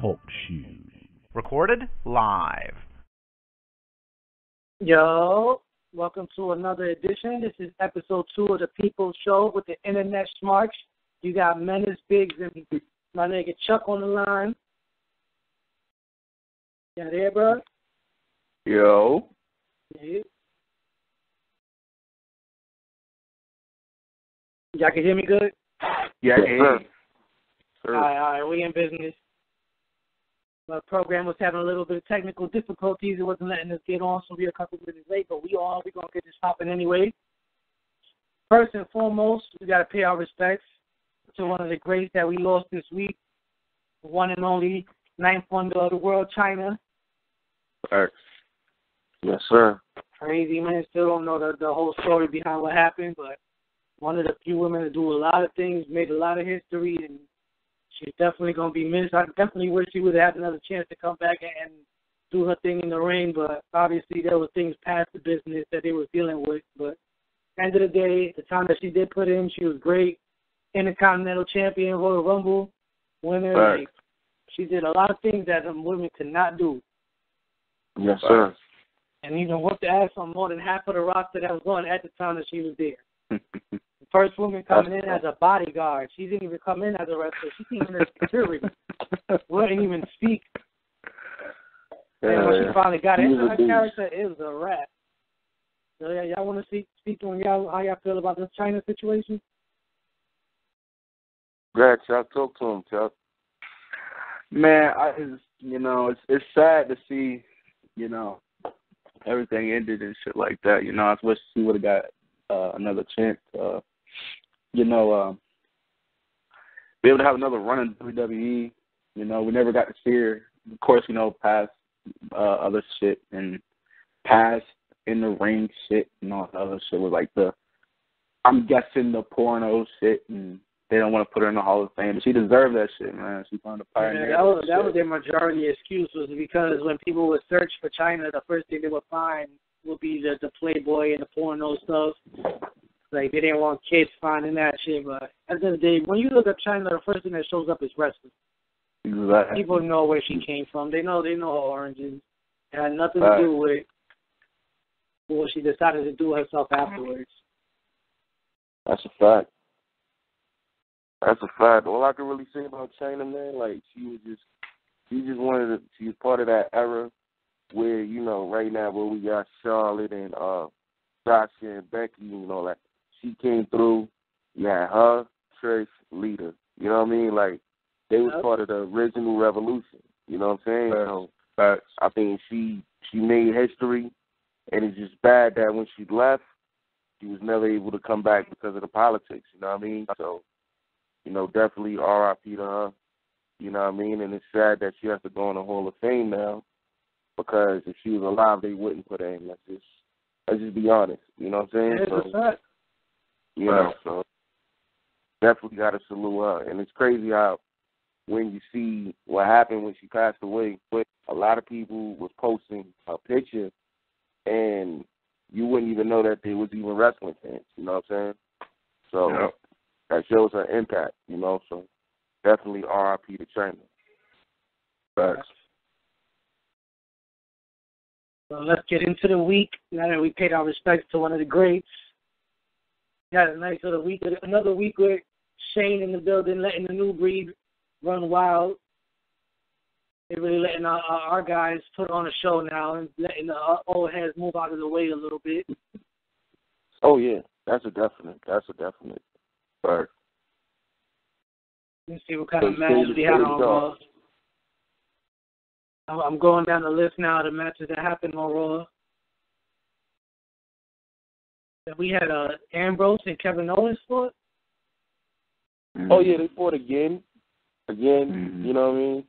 Talk Shoes. Recorded live. Yo, welcome to another edition. This is episode 2 of the People's Show with the Internet Smarks. You got Menace Biggs and my nigga Chuck on the line. You there, bro? Yo. Yeah. Y'all can hear me good? Yeah, All right, we in business. The program was having a little bit of technical difficulties. It wasn't letting us get on, so we're a couple minutes late, but we're going to get this popping anyway. First and foremost, we got to pay our respects to one of the greats that we lost this week, the one and only ninth wonder of the world, Chyna. Right. Yes, sir. Crazy, man. Still don't know the whole story behind what happened, but one of the few women to do a lot of things, made a lot of history, and she's definitely going to be missed. I definitely wish she would have had another chance to come back and do her thing in the ring, but obviously there were things past the business that they were dealing with. But at the end of the day, the time that she did put in, she was great. Intercontinental champion, Royal Rumble winner. Right. Like, she did a lot of things that women could not do. Yes, sir. And even whooped the ass on more than half of the roster that was going at the time that she was there. The first woman coming in as a bodyguard. She didn't even come in as a wrestler. She came in as security. Wouldn't even speak. And when she finally got into her character, it was a wrap. So yeah, y'all want to speak on how y'all feel about this Chyna situation? Glad Chuck. Talk to him, Chuck. Man, it's sad to see, everything ended and shit like that. I wish she would have got another chance. Be able to have another run in WWE. We never got to see her. Of course, past other shit and past in the ring shit and all the other shit was like I'm guessing the porno shit, and they don't want to put her in the Hall of Fame. But she deserved that shit, man. She's one of the pioneers. Yeah, that was their majority excuse, was because when people would search for Chyna, the first thing they would find would be the Playboy and the porno stuff. Like, they didn't want kids finding that shit. But at the end of the day, when you look up Chyna, the first thing that shows up is wrestling. Exactly. People know where she came from. They know her origins. It had nothing to do with what she decided to do herself afterwards. That's a fact. That's a fact. All I can really say about Chyna, man, like, she was part of that era where, right now where we got Charlotte and Sasha and Becky and all that. She came through. You had her, Trish, Lita. You know what I mean? Like, they was part of the original revolution. You know what I'm saying? So, I think she made history, and it's just bad that when she left, she was never able to come back because of the politics. You know what I mean? So, definitely R.I.P. to her. You know what I mean? And it's sad that she has to go in the Hall of Fame now, because if she was alive, they wouldn't put her in. Let's just be honest. You know what I'm saying? It's a fact. So definitely got to salute her. And it's crazy how when you see what happened when she passed away, a lot of people was posting a picture, and you wouldn't even know that they was even wrestling fans. You know what I'm saying? So that shows her impact. So definitely R.I.P. to Chyna. Facts. So let's get into the week. Now that we paid our respects to one of the greats, got a nice little week. Another week with Shane in the building, letting the new breed run wild. They're really letting our guys put on a show now and letting the old heads move out of the way a little bit. Oh, yeah. That's a definite. Right. Let's see what kind of matches we had on Raw. I'm going down the list now of the matches that happened on Raw. We had Ambrose and Kevin Owens fought. Oh, yeah, they fought again. You know what I mean?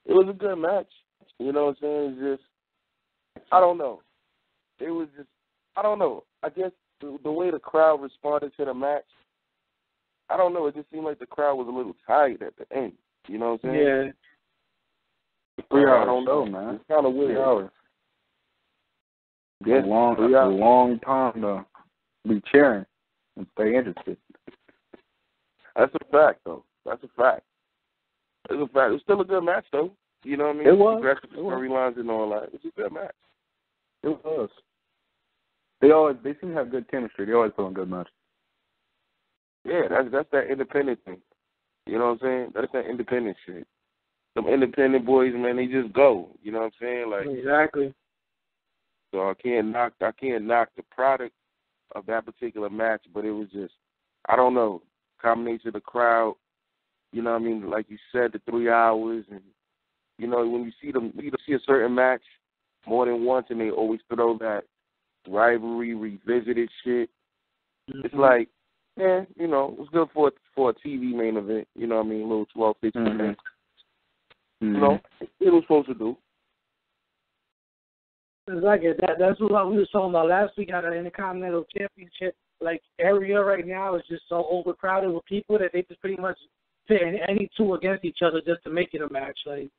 It was a good match. You know what I'm saying? It's just, I don't know. I guess the way the crowd responded to the match, I don't know. It just seemed like the crowd was a little tired at the end. You know what I'm saying? Yeah. 3 hours. I don't know, man. It's kind of weird. 3 hours. Yeah, a long time to be cheering and stay interested. That's a fact, though. That's a fact. It's a fact. It's still a good match, though. You know what I mean? It was. Aggressive storylines and all that. It was a good match. It was. They seem to have good chemistry. They always put on good matches. Yeah, that's that independent thing. You know what I'm saying? That's that independent shit. Some independent boys, man, they just go. You know what I'm saying? Like exactly. So I can't knock the product of that particular match, but it was just, I don't know, combination of the crowd. You know what I mean? Like you said, the 3 hours, and you know when you see a certain match more than once, and they always throw that rivalry revisited shit. Mm-hmm. It's like, yeah, you know, it's good for a TV main event. You know what I mean? A little 12, 15 minutes. Mm-hmm. You know, it was supposed to do. Exactly. That's what we were talking about last week. How the Intercontinental Championship area right now is just so overcrowded with people that they just pretty much pit any two against each other just to make it a match. Like,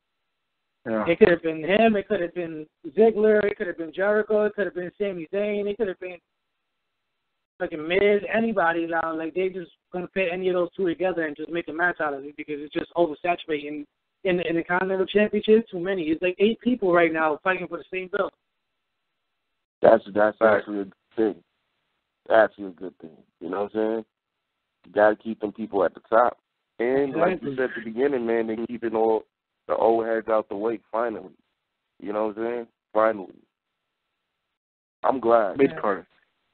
it could have been him, it could have been Ziggler, it could have been Jericho, it could have been Sami Zayn, it could have been Miz, anybody now. Like, they just gonna pit any of those two together and just make a match out of it because it's just oversaturating. In the Continental Championship, too many. It's like 8 people right now fighting for the same belt. That's actually a good thing. Actually a good thing. You know what I'm saying? You got to keep them people at the top. And like you said at the beginning, man, they're keeping all the old heads out the way finally. You know what I'm saying? Finally. I'm glad. Mid-card.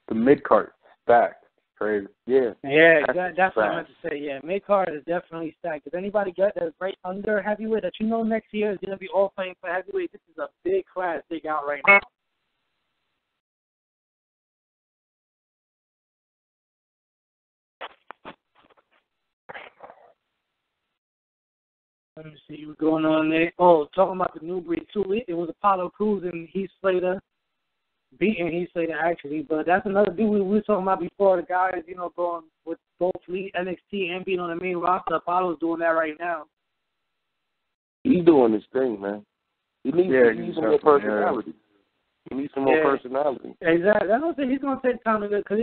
The mid-card stacked. Crazy. Yeah, that's what I meant to say. Yeah, mid-card is definitely stacked. If anybody got that right under heavyweight that you know next year is going to be all fighting for heavyweight, this is a big class they got right now. Let me see what's going on there. Oh, talking about the new breed, too. It was Apollo Crews and Heath Slater beating Heath Slater, actually. But that's another dude we were talking about before. The guys, you know, going with both NXT and being on the main roster. Apollo's doing that right now. He's doing his thing, man. He needs some more personality. He needs some more personality. Exactly. That's what I'm saying. He's going to take time to go. Because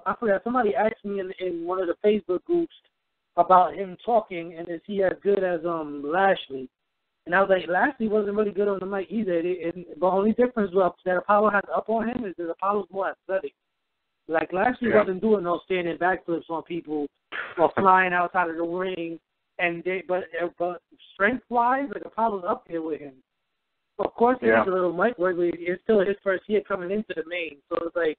I forgot, somebody asked me in one of the Facebook groups about him talking, and is he as good as Lashley? And I was like, Lashley wasn't really good on the mic either. The only difference that Apollo has up on him is that Apollo's more athletic. Like, Lashley wasn't doing no standing backflips on people or flying outside of the ring. But strength-wise, like, Apollo's up there with him. Of course, he needs a little mic work, but it's still his first year coming into the main. So it's like,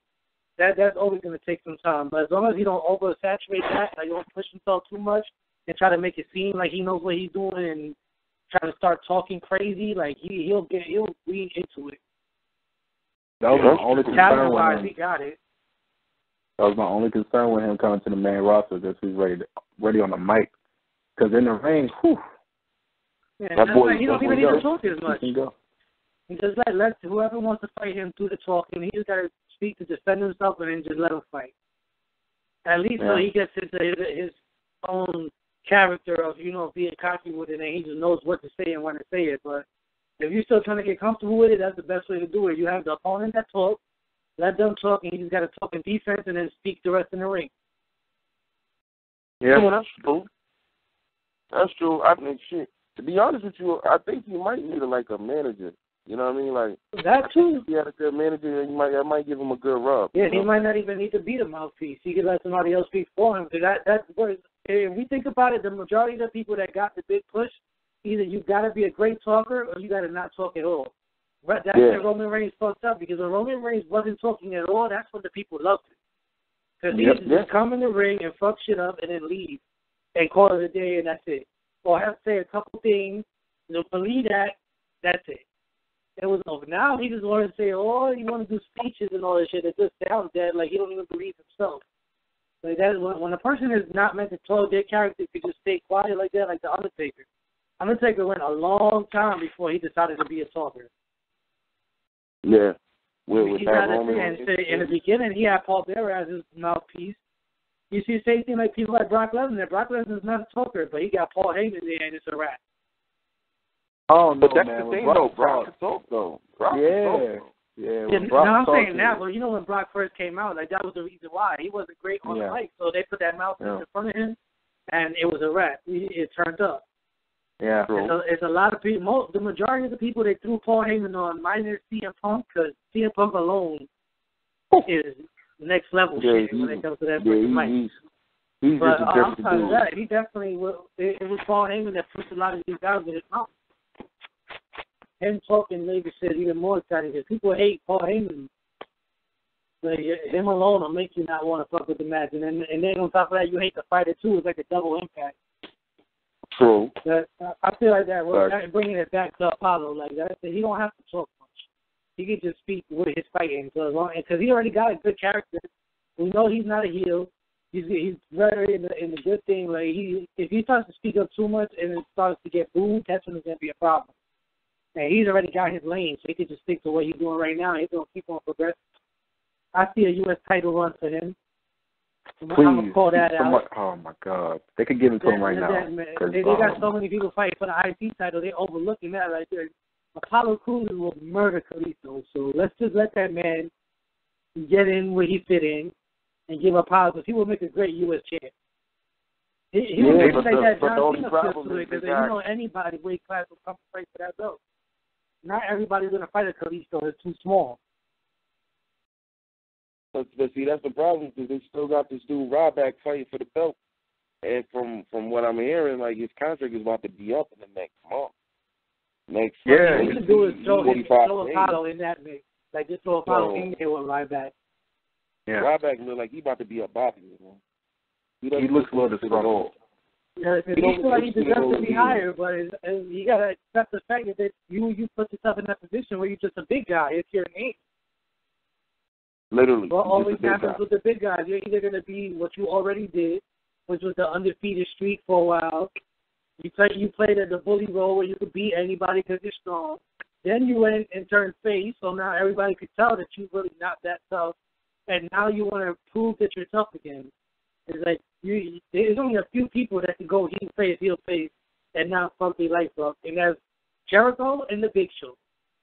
that's always going to take some time. But as long as he don't oversaturate that, like, don't push himself too much and try to make it seem like he knows what he's doing and try to start talking crazy, like, he'll lean into it. That was my only concern with him. He got it. That was my only concern with him coming to the main roster, because he's ready on the mic. Because in the ring, whew. Yeah, he don't even need to talk as much. He just let whoever wants to fight him do the talking. He just got to speak to defend himself and then just let him fight. At least so he gets into his own character of, you know, being cocky with it, and he just knows what to say and when to say it. But if you're still trying to get comfortable with it, that's the best way to do it. You have the opponent that talk, let them talk, and you just got to talk in defense and then speak the rest in the ring. Yeah, that's true. That's true. I think, shit, to be honest with you, I think you might need a manager. You know what I mean? Like, that too. If he had a good manager, that might give him a good rub. Yeah, he might not even need to be the mouthpiece. He could let somebody else speak for him. Because that's what, if we think about it, the majority of the people that got the big push, either you got to be a great talker or you got to not talk at all. That's where Roman Reigns fucked up, because when Roman Reigns wasn't talking at all, that's when the people loved it. Because he used to just come in the ring and fuck shit up and then leave and call it a day, and that's it. Or have to say a couple things, believe that, that's it. It was over. Now he just wants to say, oh, you want to do speeches and all this shit. It just sounds dead, like he don't even believe himself. Like that is when a person is not meant to talk, their character could just stay quiet like that, like the Undertaker. Undertaker went a long time before he decided to be a talker. Yeah. With that Roman. In the beginning, he had Paul Bearer as his mouthpiece. You see the same thing like people like Brock Lesnar. Brock Lesnar is not a talker, but he got Paul Heyman there, and it's a wrap. Oh, no, but that's man. the thing, though. Brock can talk, though. I'm saying that, but you know when Brock first came out, like that was the reason why. He wasn't great on the mic, so they put that mouthpiece in front of him, and it was a wrap. It turned up. Yeah. It's a lot of people. The majority of the people they threw Paul Heyman on, minus CM Punk, because CM Punk alone is next level shit when it comes to that freaking mic. He's but just a different dude. That, he definitely will. It was Paul Heyman that pushed a lot of these guys in his mouth. Him talking maybe shit even more exciting because people hate Paul Heyman. Like, him alone will make you not want to fuck with the match. And then on top of that, you hate the fighter too. It's like a double impact. True. I feel like that. Well, bringing it back to Apollo, like that, he don't have to talk much. He can just speak with his fighting. So as long, because he already got a good character. We know he's not a heel. He's very in the good thing. Like if he starts to speak up too much and it starts to get booed, that's when it's gonna be a problem. And he's already got his lane, so he can just stick to what he's doing right now. He's gonna keep on progressing. I see a U.S. title run for him. Please. I'm gonna call that out. Oh my God, they could give it to him right now. They got so many people fighting for the IC title. They're overlooking that right there. Apollo Crews will murder Kalisto, so let's just let that man get in where he fit in and give Apollo, because he will make a great U.S. champ. He will make like that John Cena feel to it, because anybody weight class will come fight for that belt. Not everybody's gonna fight a Kalisto. It's too small. But see, that's the problem, because they still got this dude Ryback fighting for the belt, and from what I'm hearing, like his contract is about to be up in the next month. What you should do is throw Apollo in that mix. Like just throw Apollo in there with Ryback. Yeah. Ryback look like he about to be a Bobby. He looks a little disgruntled. Yeah, he feels like he deserves to be higher, but you gotta accept the fact that you put yourself in that position where you're just a big guy. It's your name. Literally. What always happens with the big guys, you're either going to be what you already did, which was the undefeated streak for a while. You played at the bully role where you could beat anybody because you're strong. Then you went and turned face, so now everybody could tell that you're really not that tough. And now you want to prove that you're tough again. It's like there's only a few people that can go heel face, and not fuck their life up. And that's Jericho and the Big Show.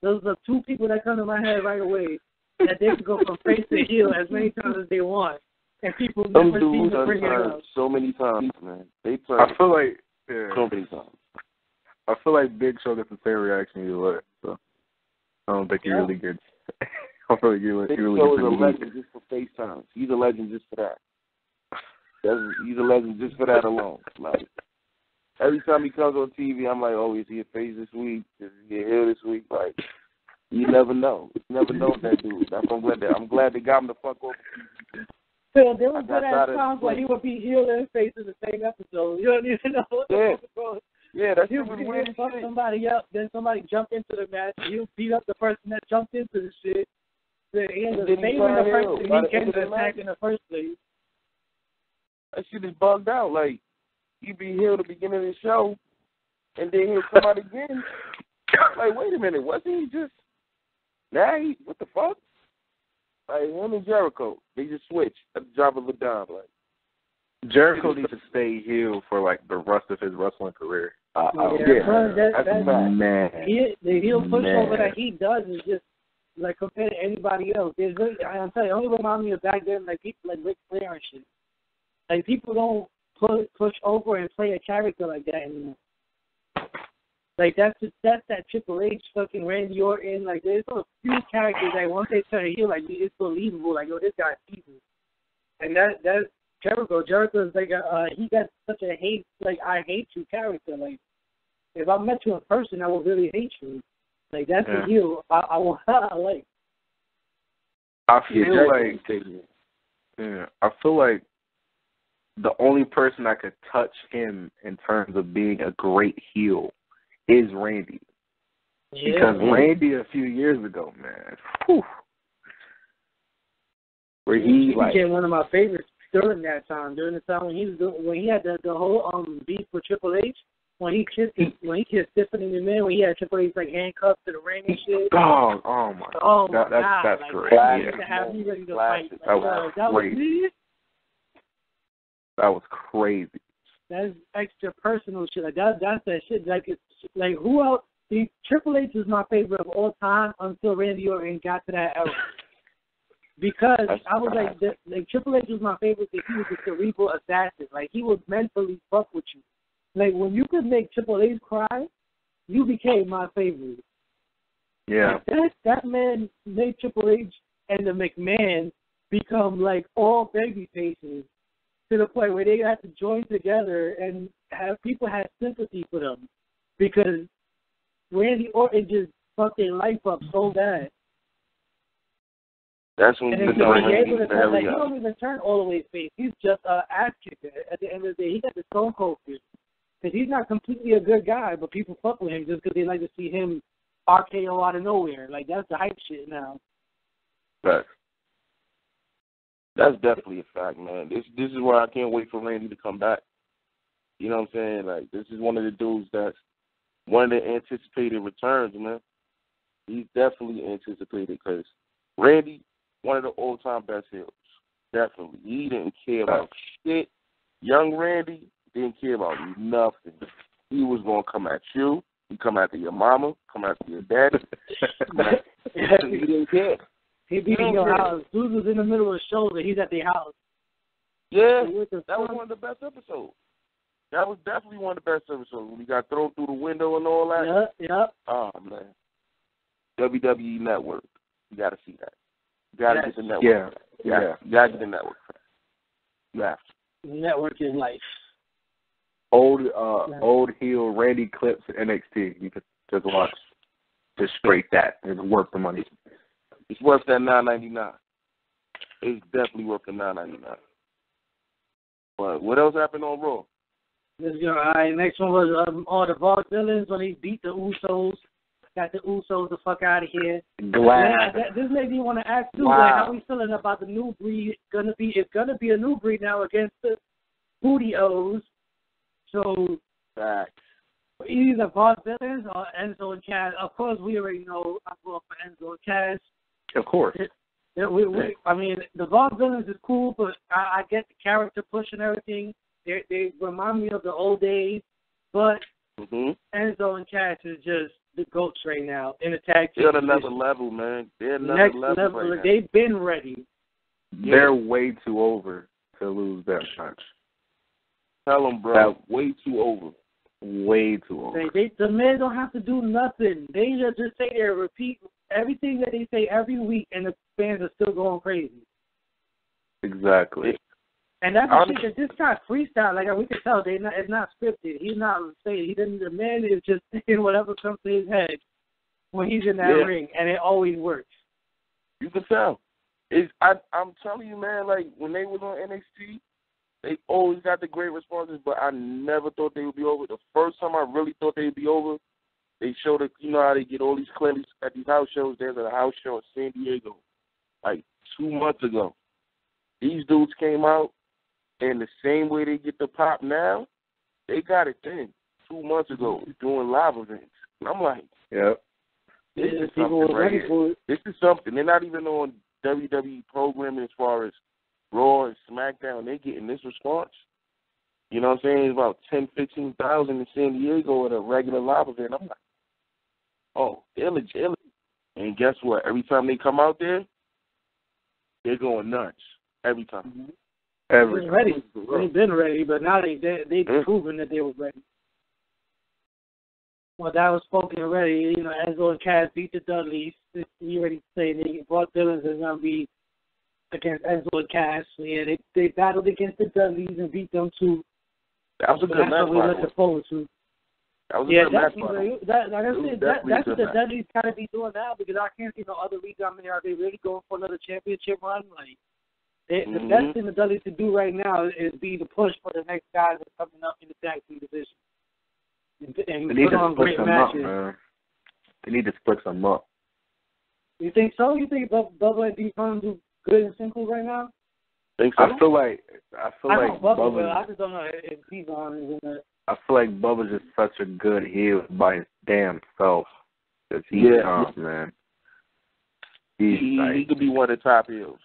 Those are the two people that come to my head right away. That they can go from face to heel as many times as they want, and people never seem to bring it up. So many times, man. I feel like so many times. I feel like Big Show gets the same reaction you would. So I don't think he really gets. I feel like he really gets. Big Show is a legend just for FaceTime. He's a legend just for that. He's a legend just for that alone. Like every time he comes on TV, I'm like, oh, is he a face this week? Is he a heel this week? Like. You never know. You never know that dude. I'm glad they got him the fuck over. So there was good ass times where he would be heel and face in the same episode. You don't even know. Yeah, that's he would fuck somebody up, then somebody jumped into the match. He'll beat up the person that jumped into the shit. He ends up saving the person he came to attack in the first place. That shit is bugged out. Like, he be heel at the beginning of the show, and then he'll come out again. Like, wait a minute, wasn't he just... Now what the fuck? Like him and Jericho, they just switched at the drop of a dime. Like Jericho needs to stay heel for like the rest of his wrestling career. That's man. The heel pushover that he does is just like compared to anybody else. I'm telling you, it only reminds me of back then, like people like Ric Flair and shit. Like people don't push over and play a character like that anymore. Like that's that Triple H fucking Randy Orton. Like there's a few characters that once they turn heel, like it's believable. Like yo, this guy's evil. And that's Jericho. Jericho is like he got such a I hate you character. Like if I met you in person, I would really hate you. Like that's the heel I like. I feel like the only person that could touch him in terms of being a great heel is Randy. Yeah. Because Randy a few years ago, man, where he became one of my favorites during that time. During the time when he had the whole beef with Triple H, when he kissed Tiffany McMahon, when he had Triple H like handcuffed to the ring and shit. Oh my God, that's like, great. To have me ready to fight. That was crazy. That was crazy. That's extra personal shit. Like that's that shit. Like it's like who else? See, Triple H is my favorite of all time until Randy Orton got to that era. Because I was like Triple H was my favorite because he was a cerebral assassin. Like he would mentally fuck with you. Like, when you could make Triple H cry, you became my favorite. Yeah. That man made Triple H and the McMahon become, like, all baby faces to the point where they had to join together and have people have sympathy for them because Randy Orton just fucked their life up so bad. That's when you know he don't even turn all the way face. He's just an ass kicker. At the end of the day, he got the Stone Cold feel. Because he's not completely a good guy, but people fuck with him just because they like to see him RKO out of nowhere. Like, that's the hype shit now. Right. That's definitely a fact, man. This is why I can't wait for Randy to come back. You know what I'm saying? Like, this is one of the dudes that's one of the anticipated returns, man. He's definitely anticipated because Randy, one of the all-time best heroes. Definitely. He didn't care about shit. Young Randy didn't care about nothing. He was going to come at you. He'd come after your mama, come after your daddy. He didn't care. He'd be in your house. Dude was in the middle of the show, but he's at their house. Yeah, that was one of the best episodes. That was definitely one of the best episodes when he got thrown through the window and all that. Yep. Oh, man. WWE Network. You got to see that. You got to get the network. Yeah. You got to get the network. You have to. The network is life. Old heel Randy clips at NXT. You could just watch. Just straight that. It's worth the money. It's worth that $9.99. It's definitely worth the $9.99. But what else happened on Raw? All right, next one was all the Vaughn villains when he beat the Usos. Got the Usos the fuck out of here. Glad. This made me want to ask too, wow. like, how we feeling about the new breed? It's gonna be a new breed now against the Booty O's. So either Vaughn villains or Enzo and Cass. Of course, we already know I'm going for Enzo and Cass. Of course. I mean, the Vaughn villains is cool, but I get the character push and everything. They remind me of the old days, but Enzo and Cass is just the GOATs right now in the tag team. They're at another level, man. They're at another level right now. They've been ready. They're way too over to lose that match. Tell them, bro. Way too over. Way too over. The men don't have to do nothing. They just say there, repeat everything that they say every week, and the fans are still going crazy. Exactly. And that's the shit that this guy freestyle. Like, we can tell, it's not scripted. He's not saying. The man is just saying whatever comes to his head when he's in that ring, and it always works. You can tell. I'm telling you, man, like, when they was on NXT, they always got the great responses, but I never thought they would be over. The first time I really thought they would be over, they showed it, you know how they get all these clinics at these house shows. There's a house show in San Diego, like 2 months ago. These dudes came out, and the same way they get the pop now, they got it then 2 months ago doing live events. And I'm like, this is something right here. This is something. They're not even on WWE programming as far as Raw and SmackDown. They're getting this response. You know what I'm saying? It's about 10,000, 15,000 in San Diego at a regular live event. I'm like, oh, they're legit. And guess what? Every time they come out there, they're going nuts. Every time. They've ready. They've been ready, but now they've proven that they were ready. Well, that was spoken already. You know, Enzo and Cass beat the Dudleys. You already saying they brought Dillons is going to be against Enzo and Cass. Yeah, they battled against the Dudleys and beat them too. That was a good match. That's what we're looking forward to. That was a good match. Like I said, that's what the Dudleys kind of be doing now because I can't see no other league. I mean, are they really going for another championship run? Like, the best thing the Dudleys to do right now is be the push for the next guys that's coming up in the tag team division. And they need to split some up, man. They need to split some up. You think so? You think Bubba and D-Fun do good and simple right now? Think so? I feel like Bubba will. I just don't know if D-Fun is in it. I feel like Bubba's just such a good heel by his damn self. Cause man. He could be one of the top heels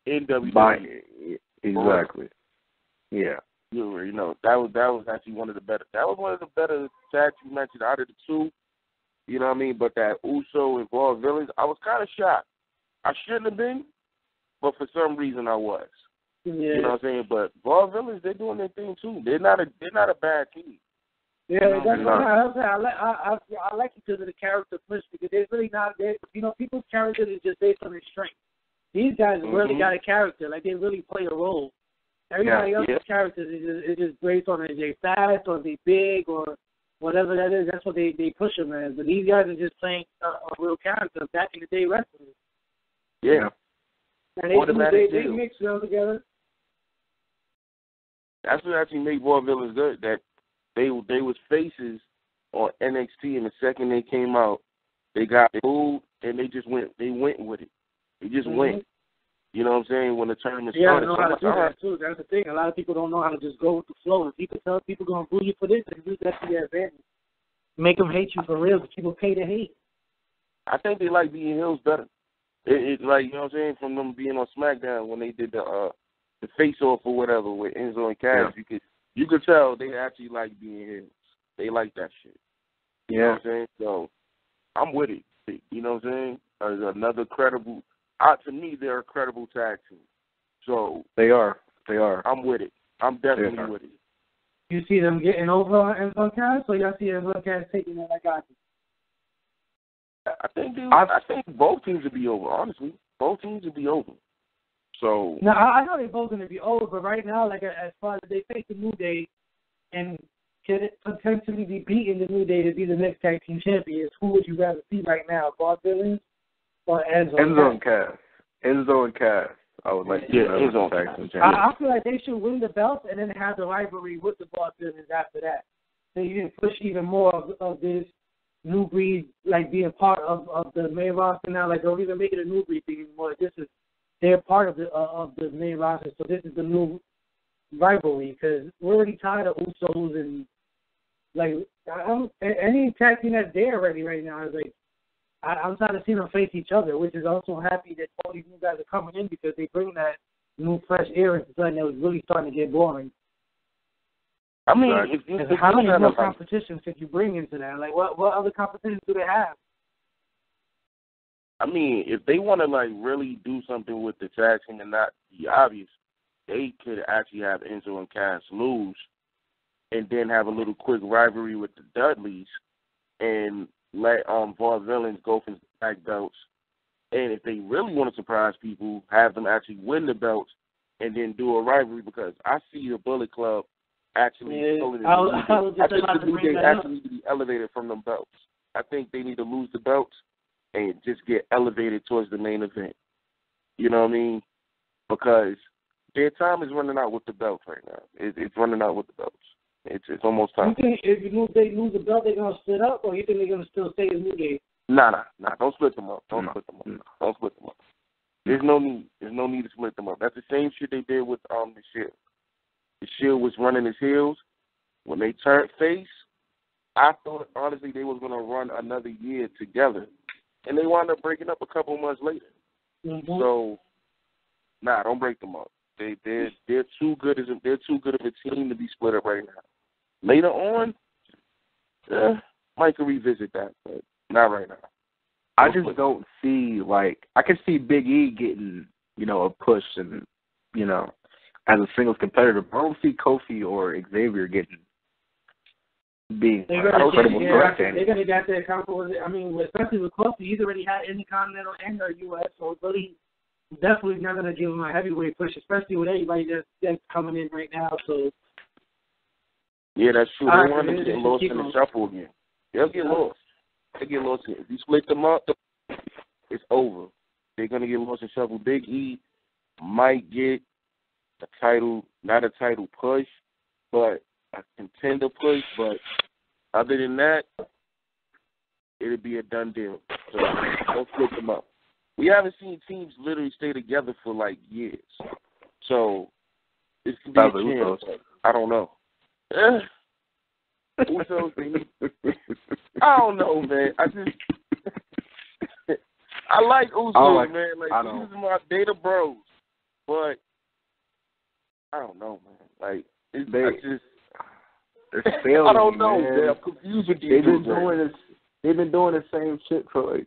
in WWE. Exactly. Yeah. You know, that was actually one of the better. That was one of the better tag team matches out of the two. You know what I mean? But that Uso and Vaughn villains, I was kind of shocked. I shouldn't have been, but for some reason I was. Yeah. You know what I'm saying? But Vaughn villains, they're doing their thing too. They're not a bad team. Yeah, that's what I like it because of the character push, because they're really not, people's character is just based on their strength. These guys really got a character, like they really play a role. Everybody else's characters is just based on if they fast or if they big or whatever that is. That's what they push them as. But these guys are just playing a real character back in the day wrestling. Yeah. And they mix well together. That's what actually made Vaudevillains good. That they was faces on NXT, and the second they came out, they got booed, and they went with it. They just went. You know what I'm saying? When the tournament started. Yeah, I know how to do that, too. That's the thing. A lot of people don't know how to just go with the flow. If you can tell people going to boo you for this, then use that to your advantage. Make them hate you for real, but people pay to hate. I think they like being heels better. It's like, you know what I'm saying, from them being on SmackDown when they did the face-off or whatever with Enzo and Cass, you could tell they actually like being heels. They like that shit. You know what I'm saying? So, I'm with it. You know what I'm saying? There's another credible... to me, they're a credible tag team. So they are. I'm with it. I'm definitely with it. You see them getting over on Enzo and Cass, or y'all see Enzo and Cass taking it like I do? I think both teams would be over. Honestly, both teams would be over. So now I know they're both going to be over, but right now, like as far as they face the New Day and could potentially be beating the New Day to be the next tag team champions, who would you rather see right now, Vaudevillains or Enzo and Cass? Enzo and Cass. I would like to see Enzo tag team champions. I feel like they should win the belt and then have the rivalry with the Vaudevillains after that. So you can push even more of this new breed, like being part of the main roster now. Like don't even make it a new breed thing anymore. They're part of the main roster. So this is the new rivalry because we're already tired of Usos and like any tag team that's there already right now is like. I'm trying to see them face each other, which is also happy that all these new guys are coming in because they bring that new fresh air into something that was really starting to get boring. I mean, how many more competitions could you bring into that? Like, what other competitions do they have? I mean, if they want to like really do something with the tag team and not be obvious, they could actually have Enzo and Cass lose, and then have a little quick rivalry with the Dudleys, and let Vaudevillains go for tag belts. And if they really want to surprise people, have them actually win the belts and then do a rivalry, because I see the Bullet Club actually actually need to be elevated from them belts. I think they need to lose the belts and just get elevated towards the main event. You know what I mean? Because their time is running out with the belts right now. It's running out with the belts. It's almost time. You think if they lose the belt, they're going to split up, or you think they're going to still stay as New Day? Nah. Don't split them up. Don't split them up. There's no need. There's no need to split them up. That's the same shit they did with the Shield. The Shield was running his heels. When they turned face, I thought, honestly, they was going to run another year together. And they wound up breaking up a couple months later. Mm-hmm. So, don't break them up. They're too good of a team to be split up right now. Later on, might could revisit that, but not right now. I just don't see, I can see Big E getting, a push and, as a singles competitor, but I don't see Kofi or Xavier being credible threat. They're going to get that comfortable. I mean, especially with Kofi, he's already had Intercontinental and the U.S., so really definitely not going to give him a heavyweight push, especially with everybody that's coming in right now. So yeah, that's true. They want to get lost in the shuffle again. They'll get lost. They get lost. If you split them up, it's over. They're going to get lost in the shuffle. Big E might get a title, not a title push, but a contender push. But other than that, it'll be a done deal. So don't split them up. We haven't seen teams literally stay together for years. So this could be a chance. I don't know. Usos, I don't know, man. I like Usos, man. These are my data bros. But I don't know, man. They're failing. I don't know, man. I'm confused with these. They've been doing the same shit for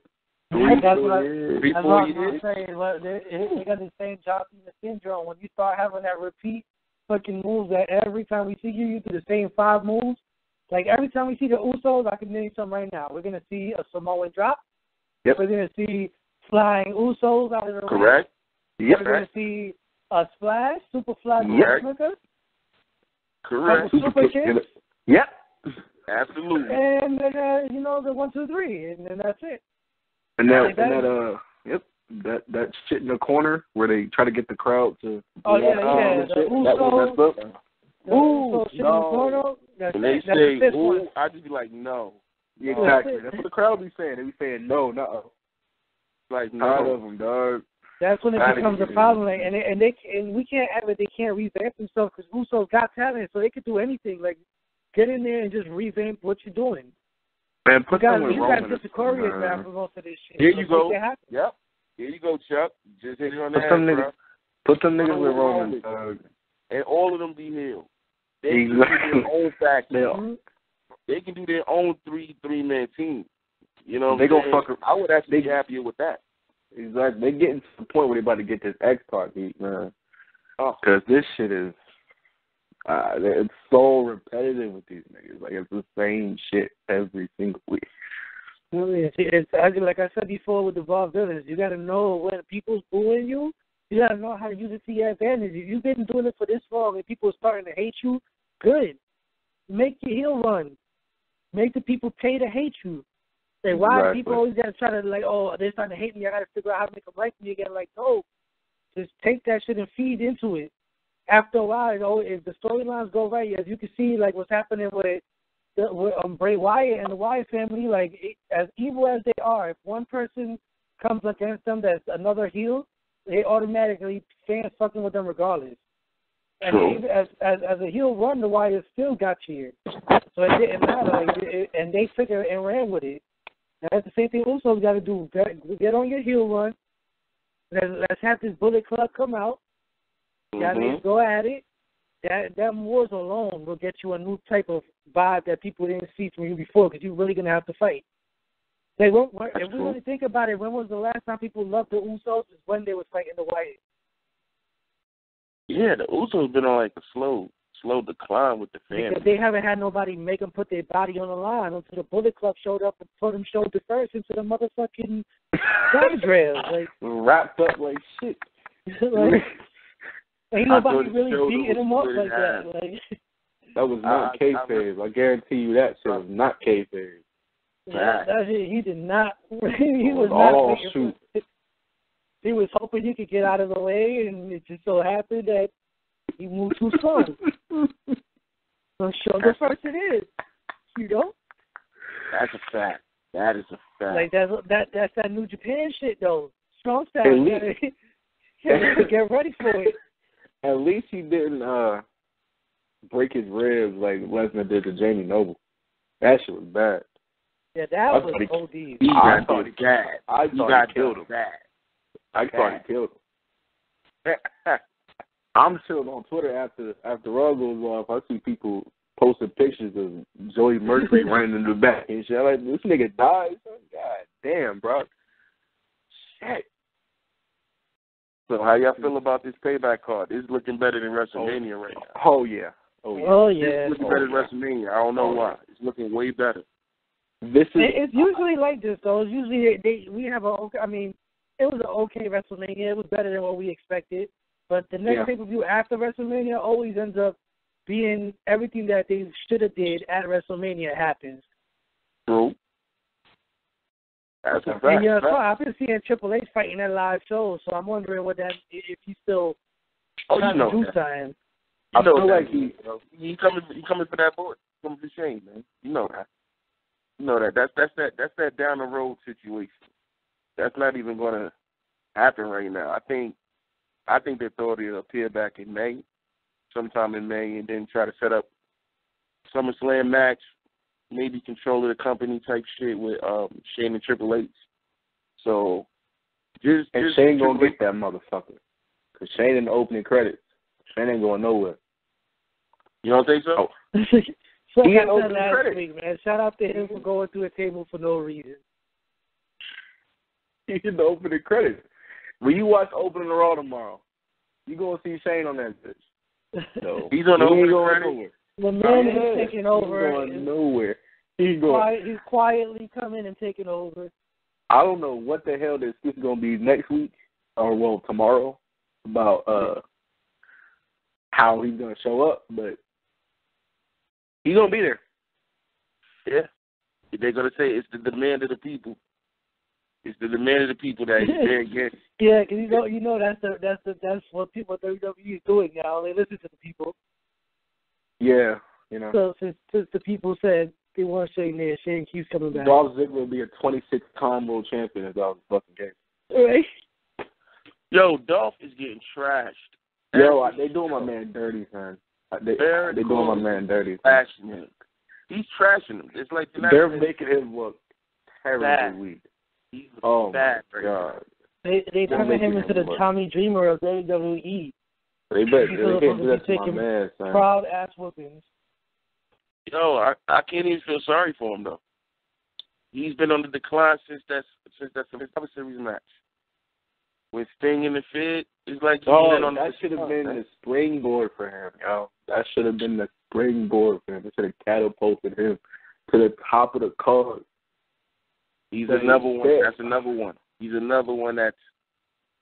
3-4 years. They got the same John Cena syndrome. When you start having that repeat fucking moves that every time we see you do the same 5 moves, Like, every time we see the Usos, I can name some right now. We're going to see a Samoan drop. Yep. We're going to see flying Usos out of the ring. Correct. Yep. We're going to see a splash, super fly Clicker. Correct. Super kick. Yep. Absolutely. And then, the 1, 2, 3, and then that's it. And that shit in the corner where they try to get the crowd to. Oh, yeah. The Usos. Ooh, shit in the corner. When they say, ooh, I just be like, no. Yeah, exactly. That's what the crowd be saying. They be saying, no, no. Like, tired no. of them, dog. That's when it becomes a problem. Like, and we can't act like they can't revamp themselves because Usos got talent, so they could do anything. Like, get in there and just revamp what you're doing. Man, put you someone got to get the choreograph for most of this shit. Here you go. Yep. Here you go, Chuck. Just hit it on the head, bro. Put them niggas with Roman, dog. And all of them be healed. They exactly. can do their own faction. They can do their own three-man team. You know what I'm saying? I would actually be happier with that. Exactly. They're getting to the point where they're about to get this X-Pac heat, man. Because this shit is, it's so repetitive with these niggas. Like, it's the same shit every single week. It's like I said before with the Bob Villains, you got to know when people's booing you. You got to know how to use it to your advantage. If you've been doing it for this long and people are starting to hate you, good. Make your heel run. Make the people pay to hate you. Like, why people always got to try to, like, oh, they're starting to hate me. I got to figure out how to make them like me again. Like, no. Just take that shit and feed into it. After a while, if the storylines go right, as you can see, like, what's happening with Bray Wyatt and the Wyatt family, like, as evil as they are, if one person comes against them that's another heel, they automatically fans fucking with them regardless. And as a heel run, the Wyatt still got cheered. So it didn't matter. And they figured and ran with it. And that's the same thing Usos got to do. Get on your heel run. Let's have this Bullet Club come out. Go at it. That Wars alone will get you a new type of vibe that people didn't see from you before because you're really going to have to fight. If we really think about it, when was the last time people loved the Usos? Is when they was fighting the Wyatt. Yeah, the Usos been on like a slow decline with the fans. Because they haven't had nobody make them put their body on the line until the Bullet Club showed up and put them shoulder first into the motherfucking guardrails. Like, wrapped up like shit. Like, ain't nobody really beating them up like that. Like, that was not kayfabe. I guarantee you that shit was not kayfabe. Yeah, he did not. He was all not. Shoot. He was hoping he could get out of the way, and it just so happened that he moved too slow. So shoulder first it is, you know. That's a fact. That is a fact. Like that's that New Japan shit though. Strong style. Get ready for it. At least he didn't break his ribs like Lesnar did to Jamie Noble. That shit was bad. Yeah, that was OD. He got bad. I thought he killed him. I thought he killed him. I'm chilling on Twitter after Raw goes off. I see people posting pictures of Joey Mercury running in the back and shit. I'm like, this nigga died. God damn, bro. Shit. So how y'all feel about this payback card? It's looking better than WrestleMania right now. Oh yeah. It's looking better than WrestleMania. I don't know why. It's looking way better. It's usually like this though. It's usually we have it was an okay WrestleMania. It was better than what we expected. But the next pay-per-view after WrestleMania always ends up being everything that they should have did at WrestleMania happens. True. That's a fact. And I've been seeing Triple H fighting at live shows, so I'm wondering if he's still trying to do something. I feel like he coming for that board. Coming for Shane, man. You know that. That's that down the road situation. That's not even going to happen right now. I think they thought it'll appear back in May, sometime in May, and then try to set up SummerSlam match, maybe control of the company type shit with Shane and Triple H. So just Shane gonna get that motherfucker, cause Shane in the opening credits. Shane ain't going nowhere. You don't think so? He in opening credits, week, man. Shout out to him for going through a table for no reason. He's in the opening credits. When you watch Opening Raw tomorrow, you gonna see Shane on that bitch. So he's on the opening credits. The man is taking over. He's going nowhere. He's quietly coming and taking over. I don't know what the hell this is going to be next week, or tomorrow, about how he's going to show up, but he's going to be there. Yeah. They're going to say it's the demand of the people. It's the demand of the people that he's there again. Yeah, because you know that's what people WWE is doing now. They listen to the people. Yeah, you know. So since the people said they want Shane there, Shane keeps coming back. Dolph Ziggler will be a 26-time world champion if that was the fucking game. Right. Yo, Dolph is getting trashed. Yo, they doing my man dirty, man. They doing my man dirty. Trashing him. He's trashing him. It's like they're making him look terribly weak. He's bad. Right God. now. They turning him into the Tommy Dreamer of WWE. They can't do that to my man, son. Proud ass whoopings. Yo, I can't even feel sorry for him though. He's been on the decline since that Survivor Series match. With Sting in the Fed, it's like that should have been the springboard for him, yo. That should have been the springboard for him. It should have catapulted him to the top of the card. He's another one. That's another one. He's another one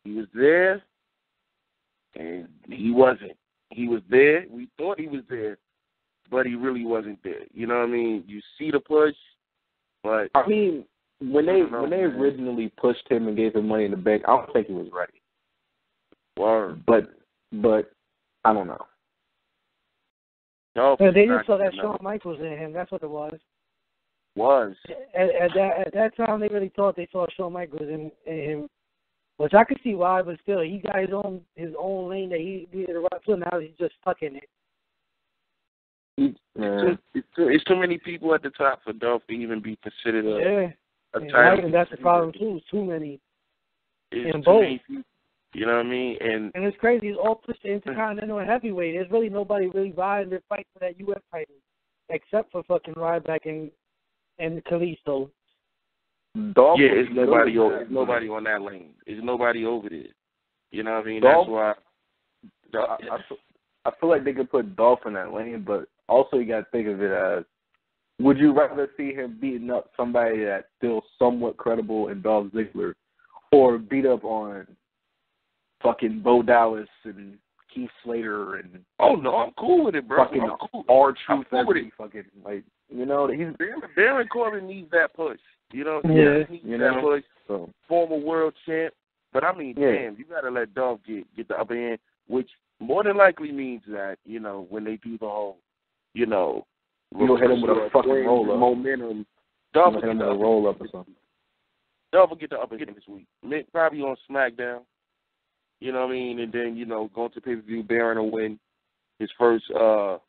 he was there, and he wasn't. He was there. We thought he was there, but he really wasn't there. You know what I mean? You see the push, but I mean, when they originally pushed him and gave him Money in the Bank, I don't think he was ready. Word. But I don't know. No, they just saw that Shawn Michaels in him. That's what it was. At that time, they really thought they saw Shawn Michaels in him, which I could see why. But still, he got his own lane that he needed to run to. Now he's just stuck in it. It's too many people at the top for Dolph to even be considered a title. And that's the problem too. It's too many. It's in too both. many people, you know what I mean? And it's crazy. It's all pushed to Intercontinental and Heavyweight. There's really nobody really vying to fight for that U.S. title, except for fucking Ryback and Kalisto. Dolph it's nobody on that lane. There's nobody over there. You know what I mean? Dolph, that's why. I feel like they could put Dolph in that lane, but also you got to think of it as, would you rather see him beating up somebody that's still somewhat credible in Dolph Ziggler, or beat up on fucking Bo Dallas and Keith Slater and oh no, I'm cool with it, bro. Fucking cool. R-Truth, cool with it. Fucking like he's Baron Corbin needs that push. You know, he needs that push. So, former world champ, but I mean, damn, you gotta let Dolph get the upper hand, which more than likely means that when they do the whole, you'll hit him with a fucking roll up, momentum. Dolph will hit him with a roll up or something. Dolph will get the upper hand this week, probably on SmackDown. You know what I mean? And then, going to pay-per-view, Baron will win his first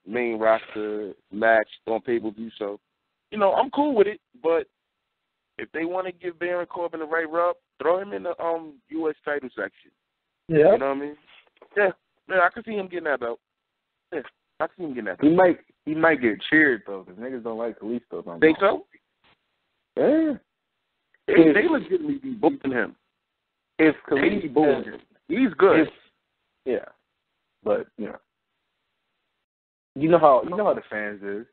main roster match on pay-per-view. So, I'm cool with it. But if they want to give Baron Corbin the right rub, throw him in the U.S. title section. Yeah. You know what I mean? Yeah, I can see him getting that belt. Yeah, I can see him getting that belt. He might get cheered, though, because niggas don't like Kalisto. Think so? Yeah. They legitimately be booking him. If Kalisto Kalisto... He's good. But you know how the fans is.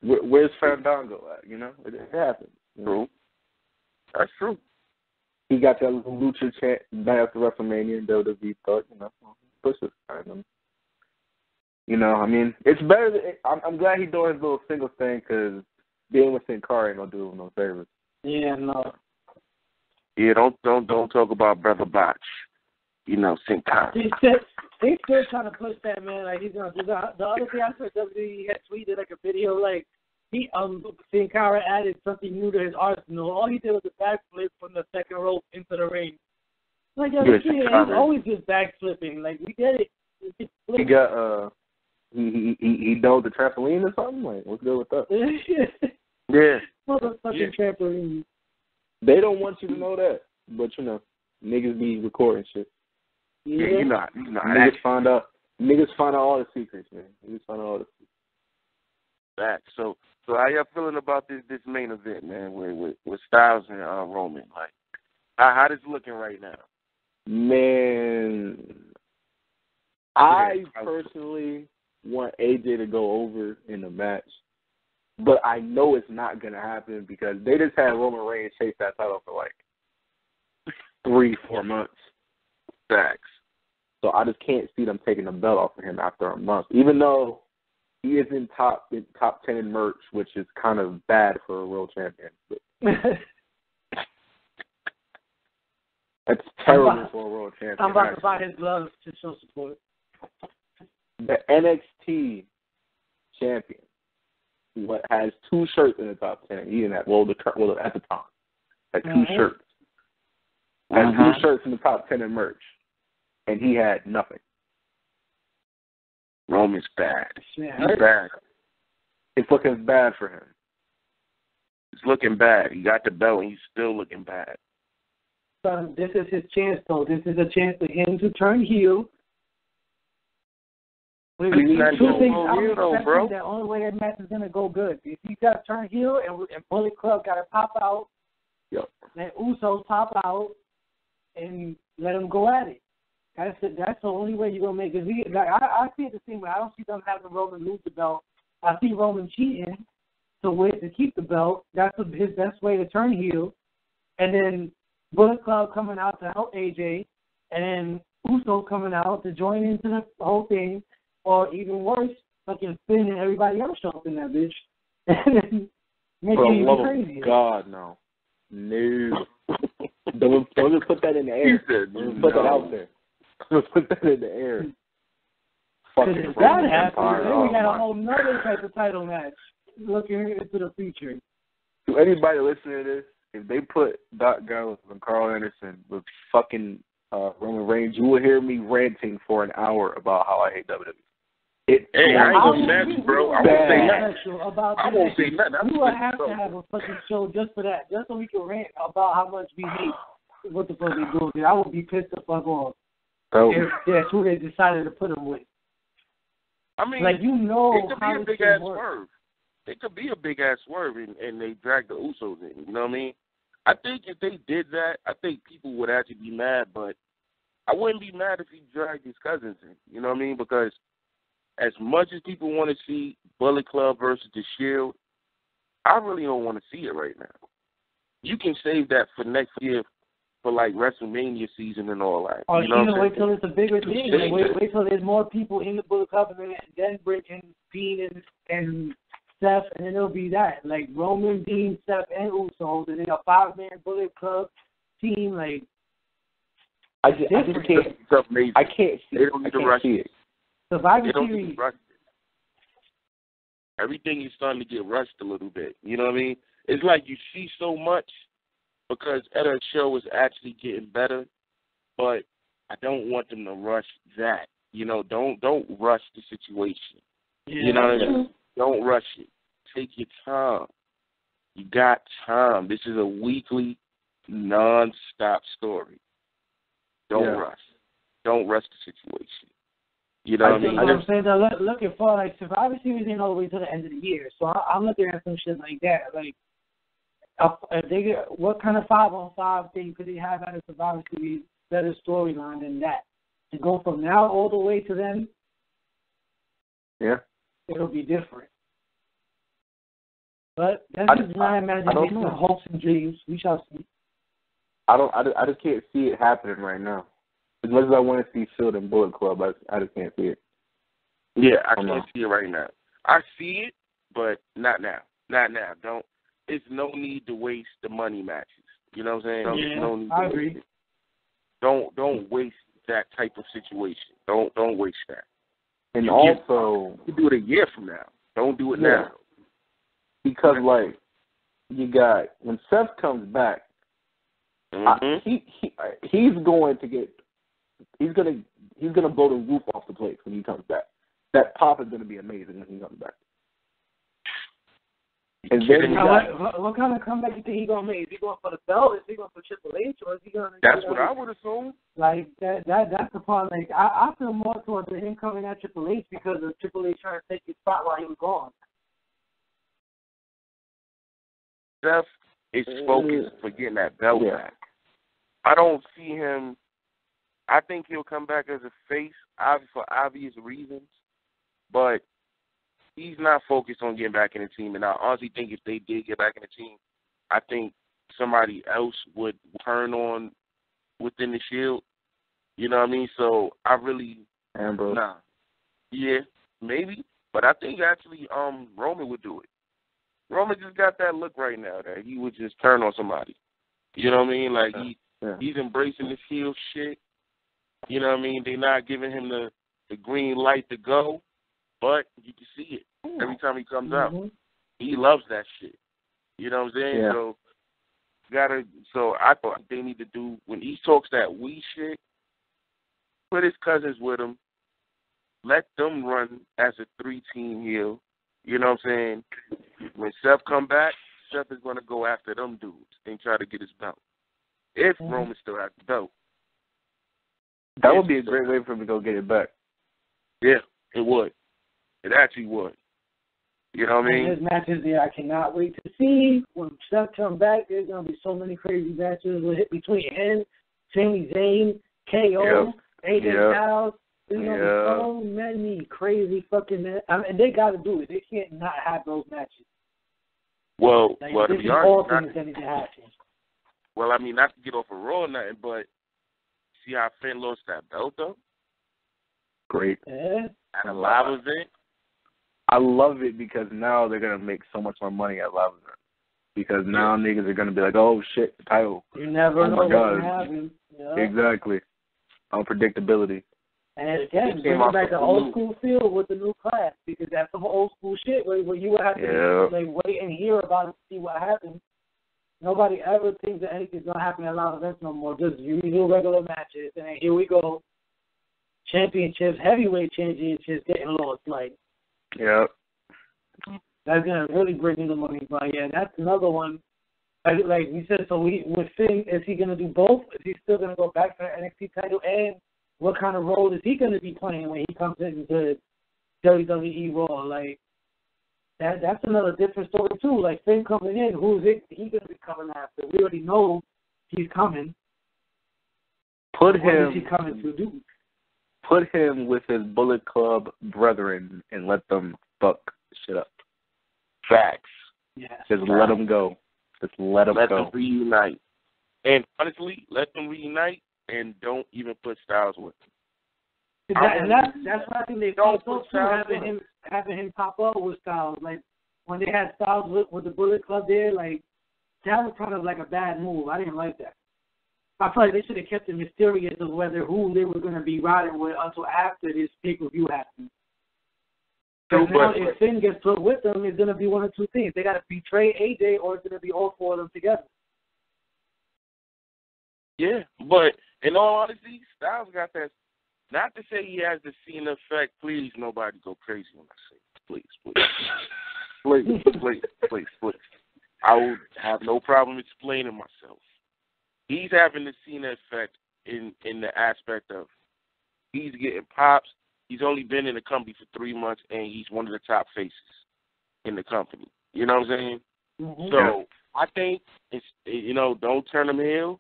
Where's Fandango at? It happens. True. That's true. He got that little lucha chant back after WrestleMania, and WWE thought, push this kind of. I mean, it's better. I'm glad he's doing his little single thing, because being with Sin Cara ain't gonna do him no favors. Yeah, no. Yeah, don't talk about Brother Botch. Sin Cara. They still trying to push that, man. Like he's gonna do that. The other thing I saw, WWE had tweeted like a video, like Sin Cara added something new to his arsenal. All he did was a backflip from the second rope into the ring. Like he's always just backflipping. Like we get it. He got he dove the trampoline or something. Like what's good with that? Yeah. Motherfucking trampoline. They don't want you to know that, but niggas be recording shit. Yeah, you know. Niggas find out all the secrets, man. Niggas find out all the secrets. Back. So how y'all feeling about this main event, man? With Styles and Roman? Like, how this looking right now? Man, I personally want AJ to go over in the match, but I know it's not going to happen because they just had Roman Reigns chase that title for like 3-4 months. Facts. So I just can't see them taking the belt off of him after a month, even though he is in top 10 in merch, which is kind of bad for a world champion. That's terrible for a world champion. I'm about to buy his gloves to show support. The NXT champion, what has 2 shirts in the top 10. He didn't have, at the time, had 2 shirts. Had 2 shirts in the top 10 in merch, and he had nothing. Roman's bad. Yeah. He's bad. It's looking bad for him. It's looking bad. He got the belt, and he's still looking bad. So this is his chance, though. This is a chance for him to turn heel. He's not Two going things to I'm heel, though, expecting bro. the only way that match is going to go good. If he got to turn heel and Bullet Club got to pop out, let Usos pop out and let them go at it. That's the only way you're going to make it. I see it the same way. I don't see them having Roman lose the belt. I see Roman cheating to keep the belt. That's his best way to turn heel. And then Bullet Club coming out to help AJ, and then Uso coming out to join into the whole thing, or even worse, fucking Finn and everybody else show up in that bitch. And then make it even crazier. God, no. No. Don't just put that in the air. Put that out there. Don't put that in the air. Because if that happens, then we got a whole nother type of title match looking into the future. To anybody listening to this, if they put Doc Gallows and Carl Anderson with fucking Roman Reigns, you will hear me ranting for an hour about how I hate WWE. I ain't mad, bro. I won't say nothing. I won't say nothing. We will have to have a fucking show just for that, just so we can rant about how much we hate what the fuck they doing. I would be pissed the fuck off if that's who they decided to put him with. I mean, like, you know, it could be a big ass swerve. It could be a big ass swerve, and they drag the Usos in. You know what I mean? I think if they did that, I think people would actually be mad, but I wouldn't be mad if he dragged his cousins in. You know what I mean? Because as much as people want to see Bullet Club versus The Shield, I really don't want to see it right now. You can save that for next year for, like, WrestleMania season and all that. Or you know even wait till it's a bigger thing. Like, wait till there's more people in the Bullet Club and then bring in Dean and Seth, and then it'll be that. Like, Roman, Dean, Seth, and Usos, and then a 5-man Bullet Club team. Like, I just can't. I can't see it. They don't need to rush it. Survivor Series. Everything is starting to get rushed a little bit. You know what I mean? It's like you see so much because other show is actually getting better, but I don't want them to rush that. You know, don't rush the situation. Yeah. You know what I mean? Don't rush it. Take your time. You got time. This is a weekly, non-stop story. Don't rush. Don't rush the situation. You know what I mean? I'm saying that looking for, like, Survivor Series ain't all the way to the end of the year, so I'm looking at some shit like that. Like, if they get, what kind of 5-on-5 thing could they have out of Survivor Series better storyline than that? To go from now all the way to then, it'll be different. But that's just my imagination, hopes and dreams. We shall see. I just can't see it happening right now. As much as I want to see Shield and Bullet Club, I just can't see it. Yeah, I can't see it right now. I see it, but not now. Not now. It's no need to waste the money matches. You know what I'm saying? Yeah, no need I to agree. waste it. Don't waste that type of situation. Don't waste that. And also, you do it a year from now. Don't do it now. Because, like, you got, when Seth comes back, he's going to blow the roof off the place when he comes back. That pop is going to be amazing when he comes back. And then what kind of comeback you think he's going to make? Is he going for the belt? Is he going for Triple H? Or is he going to? That's what I would assume. Like that's the part. Like I feel more towards him coming at Triple H because of Triple H trying to take his spot while he was gone. Seth is focused for getting that belt back. I don't see him. I think he'll come back as a face, for obvious reasons. but he's not focused on getting back in the team. And I honestly think if they did get back in the team, I think somebody else would turn on within the Shield. You know what I mean? So I really Ambrose. nah. Yeah, maybe. But I think actually Roman would do it. Roman just got that look right now that he would just turn on somebody. You know what I mean? Like he's embracing the Shield shit. You know what I mean? They're not giving him the green light to go, but you can see it every time he comes out. He loves that shit. You know what I'm saying? Yeah. So I thought they need to do, when he talks that we shit, put his cousins with him, let them run as a 3-team heel. You know what I'm saying? When Seth come back, Seth is going to go after them dudes and try to get his belt. If Roman still has the belt. That would be a great way for him to go get it back. Yeah, it would. It actually would. You know what I mean? There's matches there I cannot wait to see. When Seth comes back, there's going to be so many crazy matches between him, Sami Zayn, KO, AJ Styles. You know, so many crazy fucking matches. I mean, they got to do it. They can't not have those matches. Well, to be honest, well, I mean, not to get off of Raw or nothing, but see how Finn lost that belt, though? Great. Yeah. At a live event? I love it because now they're going to make so much more money at live events. Because now niggas are going to be like, oh, shit, the title. You never know what's going to happen. Yeah. Exactly. Unpredictability. And again, bring back the old school feel with the new class, because that's some old school shit where you would have to wait and hear about it to see what happens. Nobody ever thinks that anything's going to happen at live events no more. Just usual regular matches. And then here we go. Championships, heavyweight championships getting lost. Like, that's going to really bring in the money. But yeah, that's another one. Like we said, so with Finn, is he going to do both? Is he still going to go back for the NXT title? And what kind of role is he going to be playing when he comes into WWE Raw? Like, that's another different story, too. Like, Finn coming in, who's he going to be coming after? We already know he's coming. What is he coming to do? Put him with his Bullet Club brethren and let them fuck shit up. Facts. Yes. Just let them go. Just let them go. Let them reunite. And honestly, let them reunite and don't even put Styles with them. That's why I think they don't put having him pop up with Styles. Like, when they had Styles with the Bullet Club there, like, that was kind of like a bad move. I didn't like that. I feel like they should have kept it mysterious of who they were going to be riding with until after this pay-per-view happened. Because now if Finn gets put with them, it's going to be one of two things. They got to betray AJ, or it's going to be all four of them together. Yeah, but in all honesty, Styles got that. Not to say he has the Cena effect. Please, nobody go crazy when I say it. Please. I will have no problem explaining myself. He's having the Cena effect in the aspect of he's getting pops. He's only been in the company for 3 months, and he's one of the top faces in the company. You know what I'm saying? Mm-hmm. So I think don't turn him heel.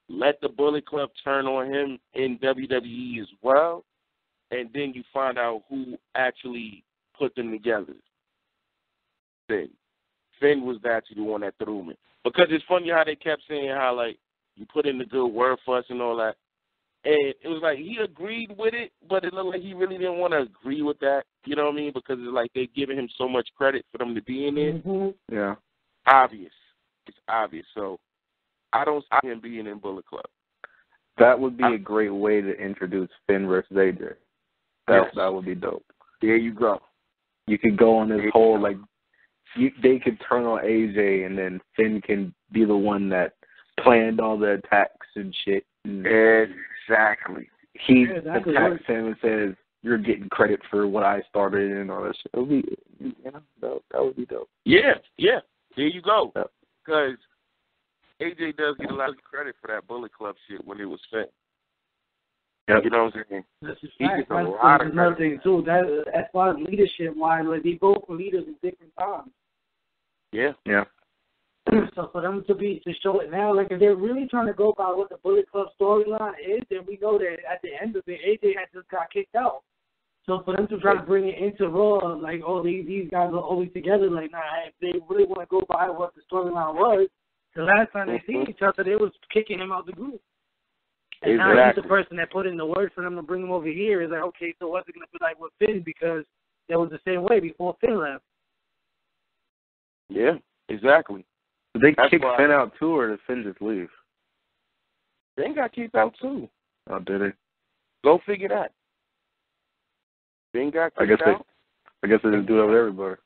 Let the Bullet Club turn on him in WWE as well, and then you find out who actually put them together. Finn was actually the one that threw him in. Because it's funny how they kept saying how, like, you put in the good word for us and all that. And it was like he agreed with it, but it looked like he really didn't want to agree with that. You know what I mean? Because it's like they're giving him so much credit for them to be in it. Mm-hmm. Yeah. Obvious. It's obvious. So I don't see him being in Bullet Club. That would be a great way to introduce Finn versus AJ. That would be dope. There you go. You could go on this whole, like, they could turn on AJ, and then Finn can be the one that planned all the attacks and shit. And exactly. He attacks him and says, "You're getting credit for what I started," and all that shit. It would be, dope. That would be dope. Yeah. There you go. Because AJ does get a lot of credit for that Bullet Club shit when it was Finn. Yep. You know what I'm saying? That's just he gets a lot of another thing too. That as far as leadership wise, like, they both were leaders at different times. Yeah. So for them to show it now, like, if they're really trying to go by what the Bullet Club storyline is, then we know that at the end of it, AJ had just got kicked out. So for them to try to bring it into Raw, like, oh, these guys are always together, like, nah, if they really want to go by what the storyline was, the last time they seen each other, they was kicking him out the group. And now he's the person that put in the word for them to bring him over here. Is like, okay, so what's it going to be like with Finn? Because that was the same way before Finn left. Yeah, exactly. Did they kick Finn out too, or did Finn just leave? Finn got kicked out too. Oh, did he? Go figure that. Finn got kicked out. I guess they didn't do that with everybody.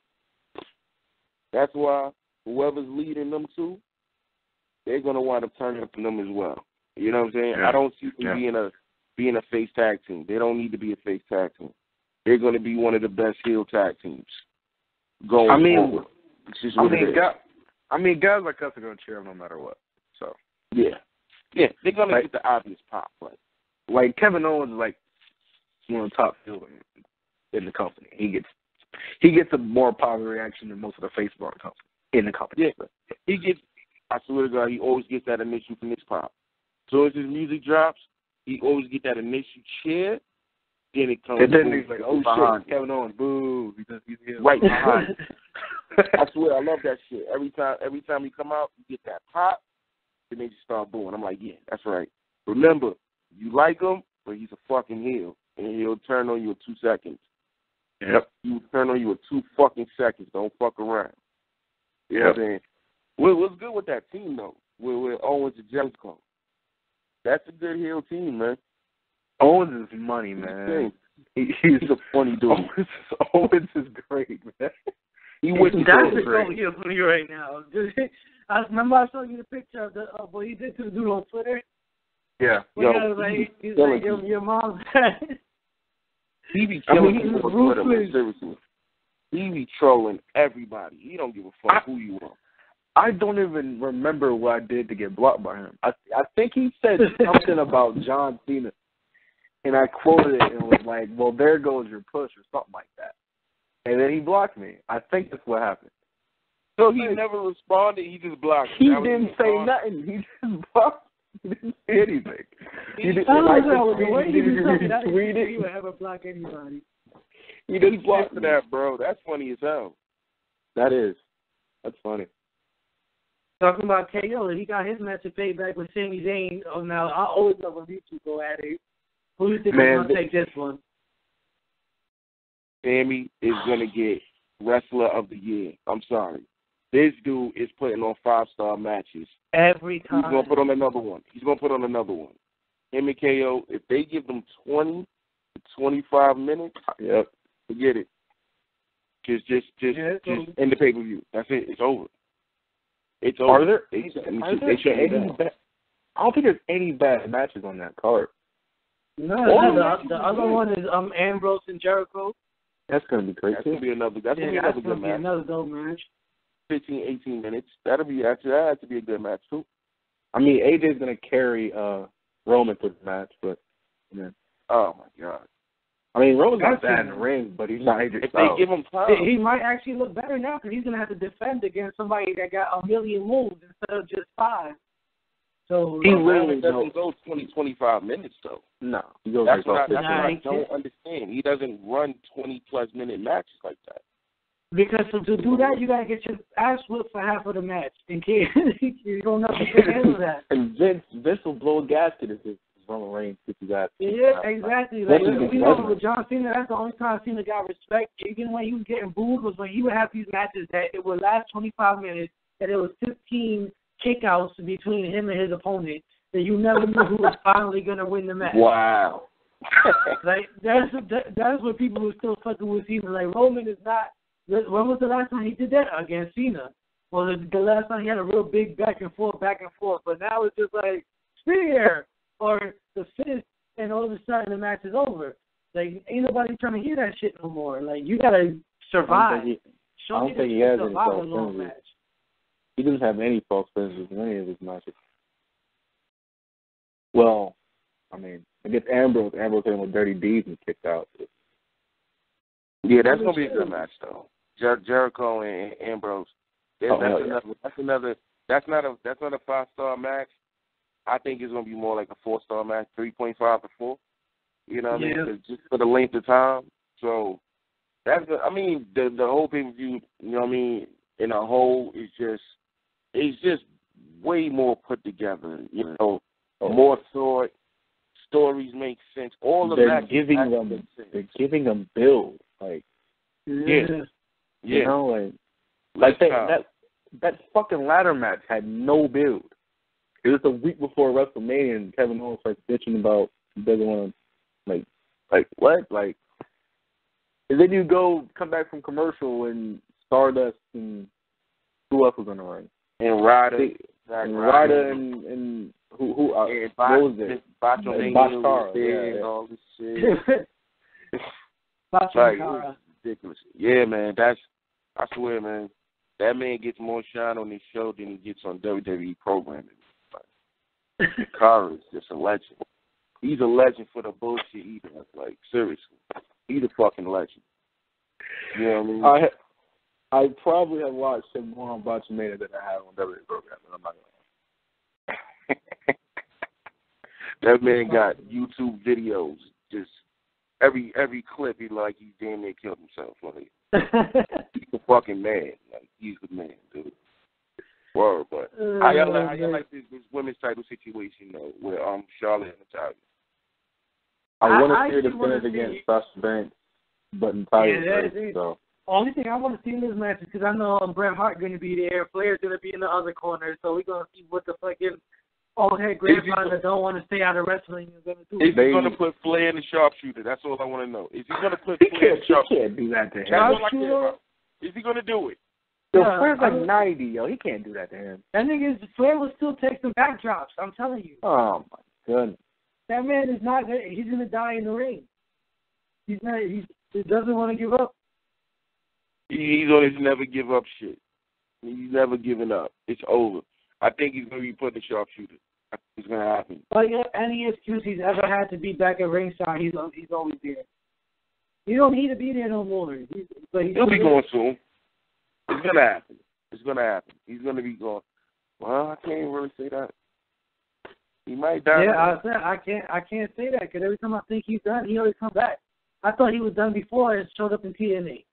That's why whoever's leading them two, they're going to wind up turning up on them as well. You know what I'm saying? Yeah. I don't see them being a face tag team. They don't need to be a face tag team. They're going to be one of the best heel tag teams going forward. Guys like us are going to cheer them no matter what. So yeah, they're going to get the obvious pop. Like Kevin Owens is like one of the top heels in the company. He gets a more positive reaction than most of the face bar in the company. Yeah, he gets. I swear to God, he always gets that initial from this pop. So as his music drops, he always get that initial cheer. Then it comes. And then he's like, "Oh shit, Kevin Owens, boo!" He's here. Right behind. I swear, I love that shit. Every time he come out, you get that pop, then they just start booing. I'm like, yeah, that's right. Remember, you like him, but he's a fucking heel, and he'll turn on you in 2 seconds. Yep. He'll turn on you in 2 fucking seconds. Don't fuck around. You know what I'm saying? What's good with that team though? With Owens and Jericho. That's a good heel team, man. Owens is money, man. He's a funny dude. Owens is great, man. He wouldn't That's go a great. heel for you right now. I remember I showed you the picture of what he did to the dude on Twitter. Yeah. He's like your mom's. He be killing people on Twitter, man, seriously. He be trolling everybody. He don't give a fuck who you are. I don't even remember what I did to get blocked by him. I think he said something about John Cena, and I quoted it and was like, well, there goes your push or something like that. And then he blocked me. I think that's what happened. So he never responded. He just blocked. He didn't say nothing. He just blocked. He didn't say anything. He didn't like tweet it. He would ever block anybody. He didn't block for that, bro. That's funny as hell. That is. That's funny. Talking about KO, he got his match to payback with Sami Zayn. Oh, now I always love when these two go at it. Who do you think is going to take this one? Sami is going to get Wrestler of the Year. I'm sorry. This dude is putting on 5-star matches. Every time. He's going to put on another one. Him and KO, if they give them 20 to 25 minutes, forget it. Just end the pay-per-view. That's it. It's over. It's over. Are there any bad? I don't think there's any bad matches on that card. No, the other one is Ambrose and Jericho. That's gonna be great. That's gonna be another good match. Another dope match. 15, 18 minutes. That has to be a good match too. I mean, AJ's gonna carry Roman through the match, but oh my God. I mean, Roman's not bad in the ring, but he's not AJ. If they give him time, he might actually look better now because he's gonna have to defend against somebody that got a million moves instead of just 5. So he literally doesn't go 20, 25 minutes though. No, that's what I don't understand. He doesn't run 20+ minute matches like that. Because to do that, you gotta get your ass whipped for half of the match. In case you don't know if you can handle that. And Vince will blow a gasket if it's Roman Reigns if you got. Yeah, exactly. Like you know, with John Cena, that's the only time Cena got respect. Even when he was getting booed was when he would have these matches that it would last 25 minutes, and it was 15 kickouts between him and his opponent. That you never knew who was finally gonna win the match. Wow. Like that's what people were still fucking with Cena. Like Roman is not. When was the last time he did that against Cena? Well, the last time he had a real big back and forth. But now it's just like spear or the fist, and all of a sudden the match is over. Like ain't nobody trying to hear that shit no more. Like you gotta survive. I don't think he has any false finishes. He doesn't have any false finishes in any of his matches. Well, I mean, against Ambrose hit him with dirty deeds and kicked out. Yeah, that's gonna be a good match though. Jericho and Ambrose. That's not a 5-star match. I think it's gonna be more like a 4-star match, 3.5 to 4. You know what I mean? Just for the length of time. So that's the whole pay-per-view, you know what I mean, in a whole is just way more put together, you know, more thought, stories make sense. All of that they're giving them build, like yeah. You know, like that fucking ladder match had no build. It was a week before WrestleMania, and Kevin Owens starts bitching about he doesn't want to, like what? Like, and then you come back from commercial, and Stardust and who else was on the ring? And Ryder. And who what was it? Botchamania and all this shit. Botchamania. Ridiculous. Yeah, man. I swear, man. That man gets more shine on his show than he gets on WWE programming. Cara is just a legend. He's a legend for the bullshit he does. Like, seriously. He's a fucking legend. You know what I mean? I probably have watched him more on Botchamania than I have on WWE programming. I'm not gonna lie. That man got YouTube videos. Just every clip, he damn near killed himself. Like, he's a fucking man. Like, he's the man, dude. Word, but how y'all like this women's title situation though, with Charlotte and Natalya? I want to see her defend against Sasha Banks, but Natalya. So. Only thing I want to see in this match is because I know Bret Hart going to be there, Flair's going to be in the other corner, so we're going to see what the fucking old head grandfather that don't want to stay out of wrestling is going to do. Is he going to put Flair in the sharpshooter? That's all I want to know. Is he going to put Flair in the sharpshooter? He can't do that to him. That's all I care about. Is he going to do it? Yo, Flair's like 90, yo. He can't do that to him. That nigga, Flair will still take some backdrops, I'm telling you. Oh, my goodness. That man is not, he's going to die in the ring. He doesn't want to give up. He's on his never give up shit. He's never given up. It's over. I think he's going to be put in the sharpshooter. It's going to happen. But yeah, any excuse he's ever had to be back at ringside, he's always there. He don't need to be there no more. He'll be going soon. It's going to happen. It's going to happen. He's going to be going. Well, I can't really say that. He might die. Yeah, I can't say that because every time I think he's done, he always comes back. I thought he was done before and showed up in TNA.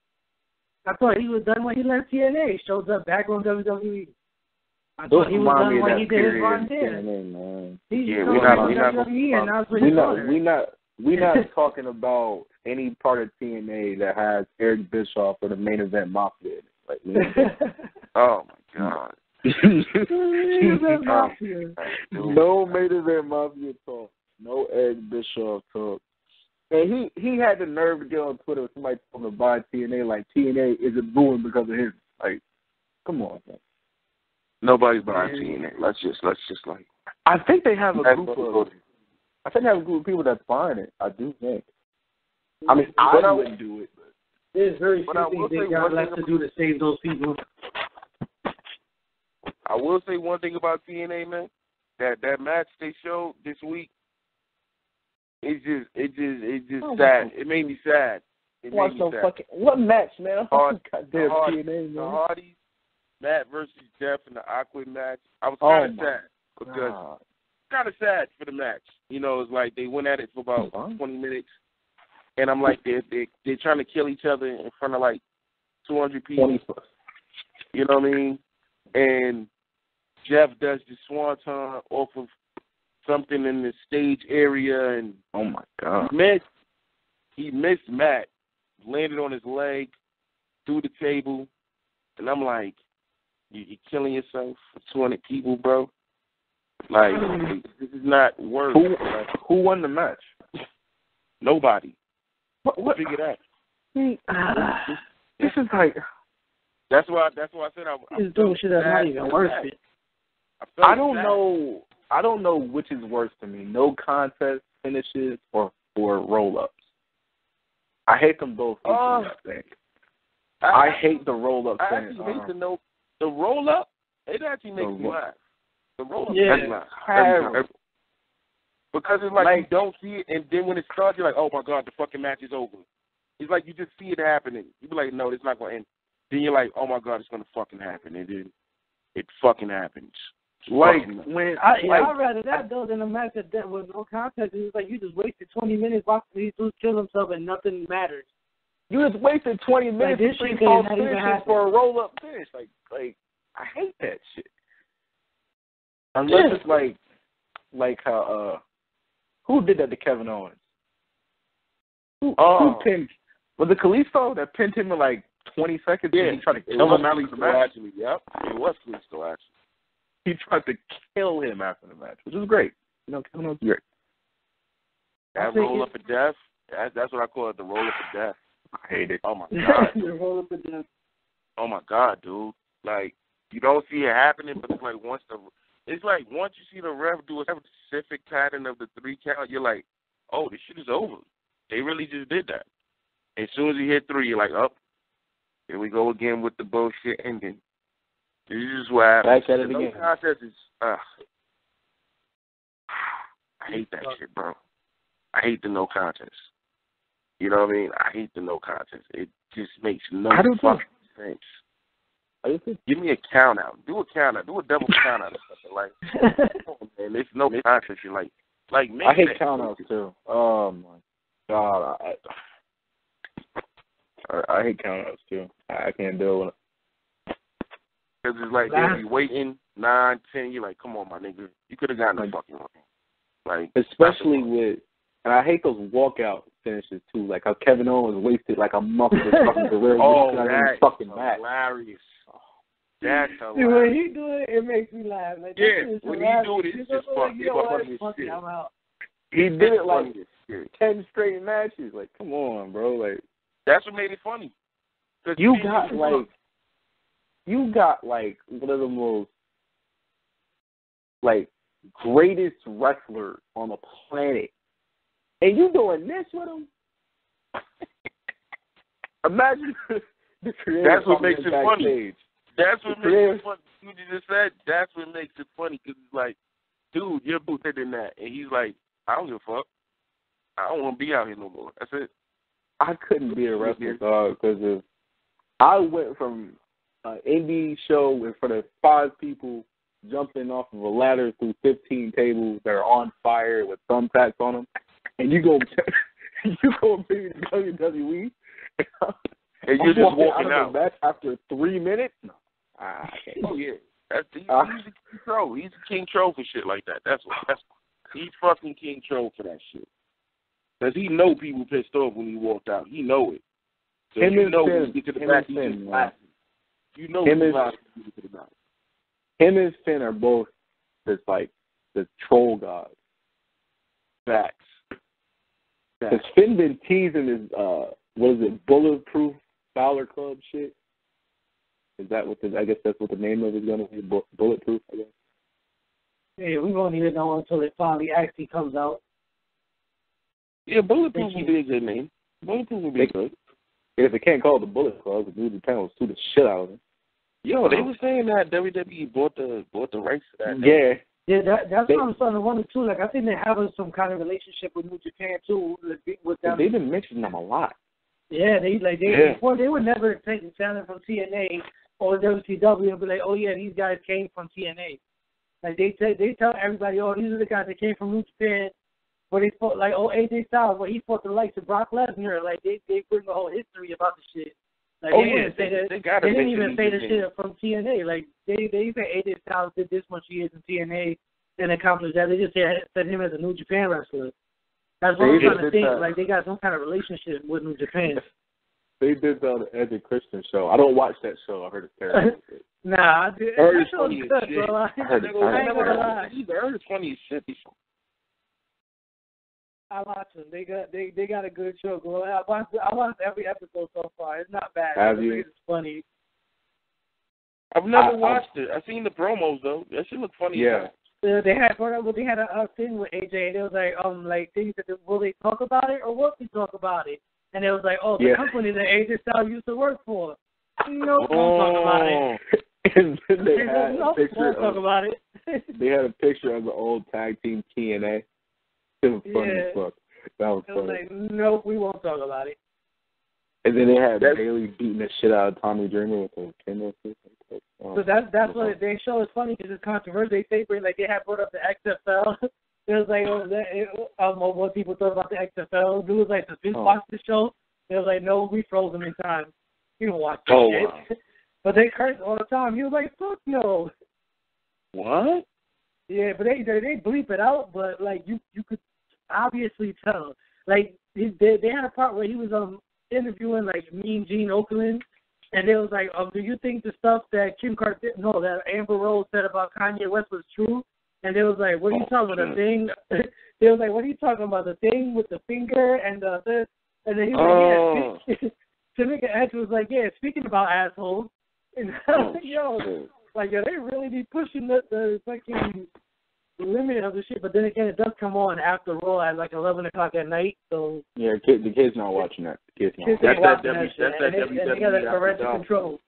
I thought he was done when he left TNA. Shows up back on WWE. I thought he was done when he did his run there. We're not talking about any part of TNA that has Eric Bischoff or the main event Mafia. Like, oh my God. No main event Mafia talk. No Eric Bischoff talk. And he had the nerve to get on Twitter with somebody told him to buy TNA, like TNA isn't ruined because of him. Like, come on, man. Nobody's buying TNA. Let's just like. I think they have a group of people that's buying it. I do think. I mean, I wouldn't do it, but there's very few things they got left to do to save those people. I will say one thing about TNA, man. That match they showed this week. It's just sad. It made me sad. What match, man? The Hardys, Matt versus Jeff in the Awkward match. I was kind of sad because kind of sad for the match. You know, it's like they went at it for about 20 minutes, and I'm like, they're trying to kill each other in front of like 200 people. You know what I mean? And Jeff does the swanton off of something in the stage area, and oh my God, he missed Matt, landed on his leg through the table, and I'm like, you're killing yourself for 200 people, bro. Like, this is not worth. Who won the match? Nobody. What? Figure that. This is like. That's why I said I'm doing shit that's not even worth it. I don't know which is worse to me: no contest finishes or roll-ups. I hate them both. I hate the roll-up. I actually hate the roll-up. It actually makes me laugh. The roll-up, because it's like you don't see it, and then when it starts, you're like, oh my God, the fucking match is over. It's like you just see it happening. You be like, no, it's not going to end. Then you're like, oh my God, it's going to fucking happen, and then it fucking happens. Like when I'd rather that though than a match that with no contest. It's like you just wasted 20 minutes watching these dudes kill themselves and nothing matters. You just wasted 20 minutes this between shit could false not even finishes happen. for a roll-up finish. Like, I hate that shit. Unless it's like how, who did that to Kevin Owens? Who pinned? Was it Kalisto that pinned him in like 20 seconds? Yeah, and he tried to kill him after the match. Actually, yep, it was Kalisto actually. He tried to kill him after the match, which was great. You know, Kevin Owens was great. That roll up of death. That's what I call it, the roll up of death. I hate it. Oh my god. The roll up of death. Oh my god, dude. Like, you don't see it happening, but it's like once you see the ref do a specific pattern of the 3 count, you're like, oh, this shit is over. They really just did that. As soon as he hit 3, you're like, oh, here we go again with the bullshit ending. This is what happens. Back at it again. No contest is, I hate that shit, bro. I hate the no contest. You know what I mean? I hate the no contest. It just makes no fucking sense. Give me a count out. Do a count out. Do a double count out or something. Like, come on, man, there's no contest. You're like I hate count outs too. Oh my god. I hate count outs too. I can't deal with it. Because it's like they'll be waiting 9, 10. You're like, come on, my nigga. You could have gotten a fucking one. Like, especially with, and I hate those walkout finishes too. Like how Kevin Owens wasted like a month of his fucking career. That's fucking match. Hilarious. That's hilarious. See, when he do it makes me laugh. Like, yeah, when he do it, it's just funny. It's funny as shit. I'm out. He did it like 10 straight matches. Like, come on, bro. Like, that's what made it funny. You got like one of the most like greatest wrestler on the planet, and you doing this with him? Imagine the creator. That's what makes it funny. Backstage. That's what makes it funny. You just said that's what makes it funny because it's like, dude, you're better than that, and he's like, I don't give a fuck. I don't want to be out here no more. That's it. I couldn't be a wrestler, dog, because I went from an indie show in front of 5 people jumping off of a ladder through 15 tables that are on fire with thumbtacks on them, and you go be in WWE, and you're just walking out. Of the match after 3 minutes? No, I can't. Oh yeah, he's a king troll. He's a king troll for shit like that. He's fucking king troll for that shit. Because he know people pissed off when he walked out. He know it. So when you get to the back, he's just laughing. You know he's laughing when you get to the back. Him and Finn are both the troll gods. Facts. Because Finn been teasing his, bulletproof Fowler Club shit? Is that I guess that's what the name of it is going to be, bulletproof, I guess? Yeah, we won't even know until it finally actually comes out. Yeah, bulletproof would be a good name. Bulletproof would be good. If they can't call it the Bullet Club, the New Japan will sue the shit out of it. Yo, they were saying that WWE bought the rights to that. Yeah. Yeah, that's what I'm starting to wonder too. Like, I think they're having some kind of relationship with New Japan too. With them. They've been mentioning them a lot. Yeah, before they would never take the talent from TNA or WCW and be like, oh yeah, these guys came from TNA. Like they tell everybody, oh, these are the guys that came from New Japan. But they fought like, oh, AJ Styles, but he fought the likes of Brock Lesnar. Like they bring the whole history about the shit. Like they didn't even say the shit from TNA. Like they say AJ Styles did this much years in TNA and accomplished that. They just said him as a New Japan wrestler. That's what I'm trying to think. Like they got some kind of relationship with New Japan. They did the Eddie Christian show. I don't watch that show. I heard it's terrible. Nah, I did. I heard it's funny as shit. Bro. I ain't gonna lie. I heard it's funny as shit. I watch them. They got a good show going. I watched every episode so far. It's not bad. Have you? It's funny. I've never watched it. I've seen the promos though. That shit look funny. Yeah. They had a thing with AJ, and it was like they said, will they talk about it or won't they talk about it? And it was like, oh, the company that AJ Styles used to work for. Don't talk about it. And then they had a picture talk about it. They had a picture of the old tag team TNA. It was funny as fuck. That was funny. Like, nope, we won't talk about it. And then they had Bailey beating the shit out of Tommy Dreamer with a Kindle. So that's what they show is funny because it's controversial. They say like they had brought up the XFL. It was like what people thought about the XFL. Dude was like, does Vince watch the show? They was like, no, we froze him in time. You don't watch that shit. Wow. But they curse all the time. He was like, fuck no. What? Yeah, but they bleep it out, but like you could obviously tell. Like they had a part where he was interviewing like Mean Gene Okerlund, and they was like, do you think the stuff that that Amber Rose said about Kanye West was true? And they was like, what are you talking about, the thing? They was like, what are you talking about, the thing with the finger and the and then he was like, yeah. Tamika Edge was like, yeah, speaking about assholes. And they really be pushing the fucking limit of the shit. But then again, it does come on after Raw at like 11 o'clock at night. So yeah, the kids not watching that. The kids not. That's that WWE parental control.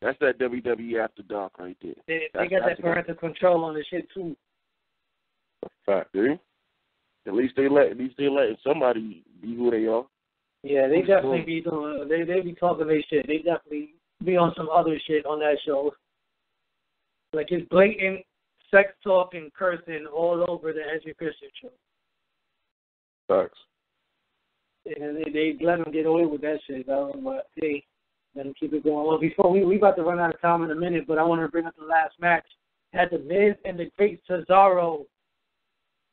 That's that WWE After Dark right there. They got that parental control on the shit too. Fact, dude. At least they letting somebody be who they are. Yeah, they definitely be doing. They be talking their shit. They definitely be on some other shit on that show. Like it's blatant sex talk and cursing all over the Edgy Christian show. Facts. And they let them get away with that shit, though. But hey, let them keep it going. Well, before we about to run out of time in a minute, but I want to bring up the last match. Had the Miz and the Great Cesaro.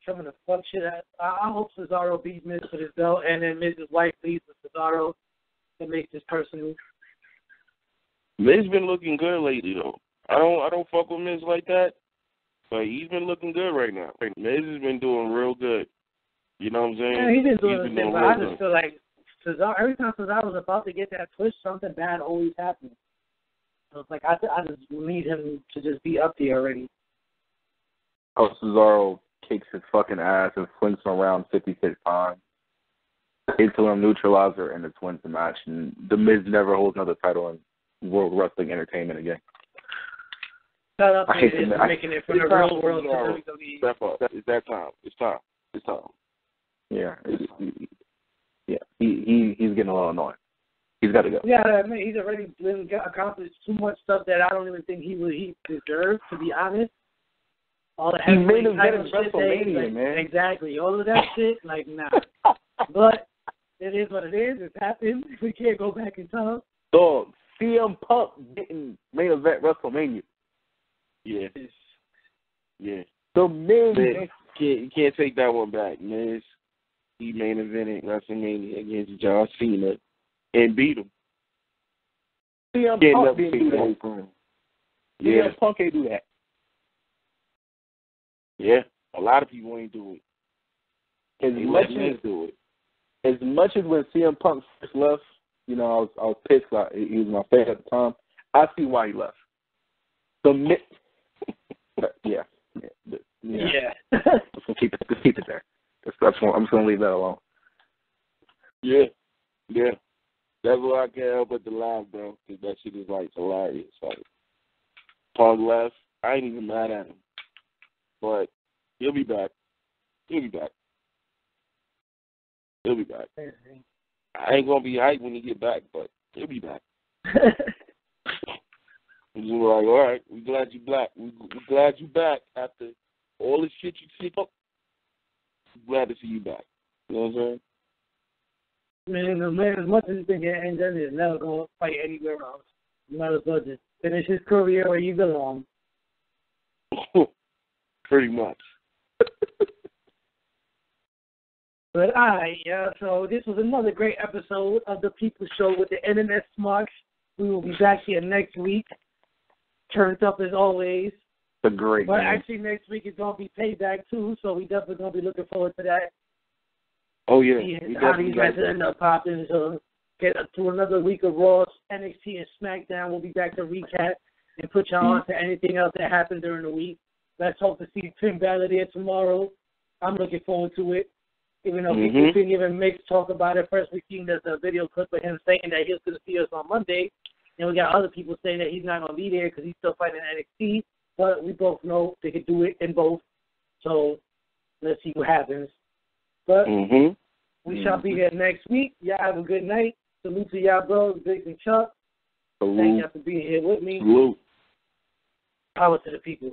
Some of the fuck shit. I hope Cesaro beats Miz for this belt, and then Miz's wife leaves with Cesaro and makes this personal. Miz been looking good lately, though. I don't fuck with Miz like that, but he's been looking good right now. Miz has been doing real good. You know what I'm saying? Yeah, he's been doing the thing, but I just feel like Cesaro, every time Cesaro's about to get that push, something bad always happens. So it's like I just need him to just be up there already. Oh, Cesaro kicks his fucking ass and flings him around 56 times. Into him, neutralizer, and it's wins the match. And the Miz never holds another title in World Wrestling Entertainment again. Shout out to Miz for making it from the real world to WWE. It's that time. It's time. Yeah, he's getting a little annoying. He's got to go. Yeah, I mean, he's already accomplished too much stuff that I don't even think he deserved, to be honest. All the heavyweight title shit, WrestleMania, man. Exactly. All of that shit, like, nah. But it is what it is. It's happened. We can't go back in time. Dog, CM Punk didn't main event WrestleMania. Yeah. Yeah. The Miz. You can't take that one back, Miz. He main evented WrestleMania against John Cena and beat him. CM Punk didn't do that. CM Punk can't do that. Yeah, a lot of people ain't do it. As much as when CM Punk first left, you know, I was pissed. He was my favorite at the time. I see why he left. Yeah. Let's keep it there. I'm just gonna leave that alone. Yeah. That's why I can't help but to laugh, bro. Because that shit is like hilarious. Like Punk left, I ain't even mad at him. But he'll be back. I ain't gonna be hyped when he get back, but he'll be back. We're like, all right, we glad you back. We glad you back after all the shit you see. Glad to see you back. You know what I'm saying? Man, as much as you think Angelina is never gonna fight anywhere else, you might as well just finish his career where you belong. Pretty much. But all right, so this was another great episode of the People's Show with the Internet Smarks. We will be back here next week. Turned up as always. It's a great But game. actually next week is going to be Payback too, so we definitely going to be looking forward to that. Oh, yeah. How these guys end up popping. So get to another week of Raw, NXT, and SmackDown. We'll be back to recap and put y'all on to anything else that happened during the week. Let's hope to see Tim Balor there tomorrow. I'm looking forward to it. Even though people didn't even talk about it. First, we seen the video clip of him saying that he was going to see us on Monday. And we got other people saying that he's not going to be there because he's still fighting NXT. But we both know they could do it in both. So let's see what happens. But we shall be here next week. Y'all have a good night. Salute to y'all, bros, Biggs and Chuck. Thank y'all for being here with me. Salute. Power to the people.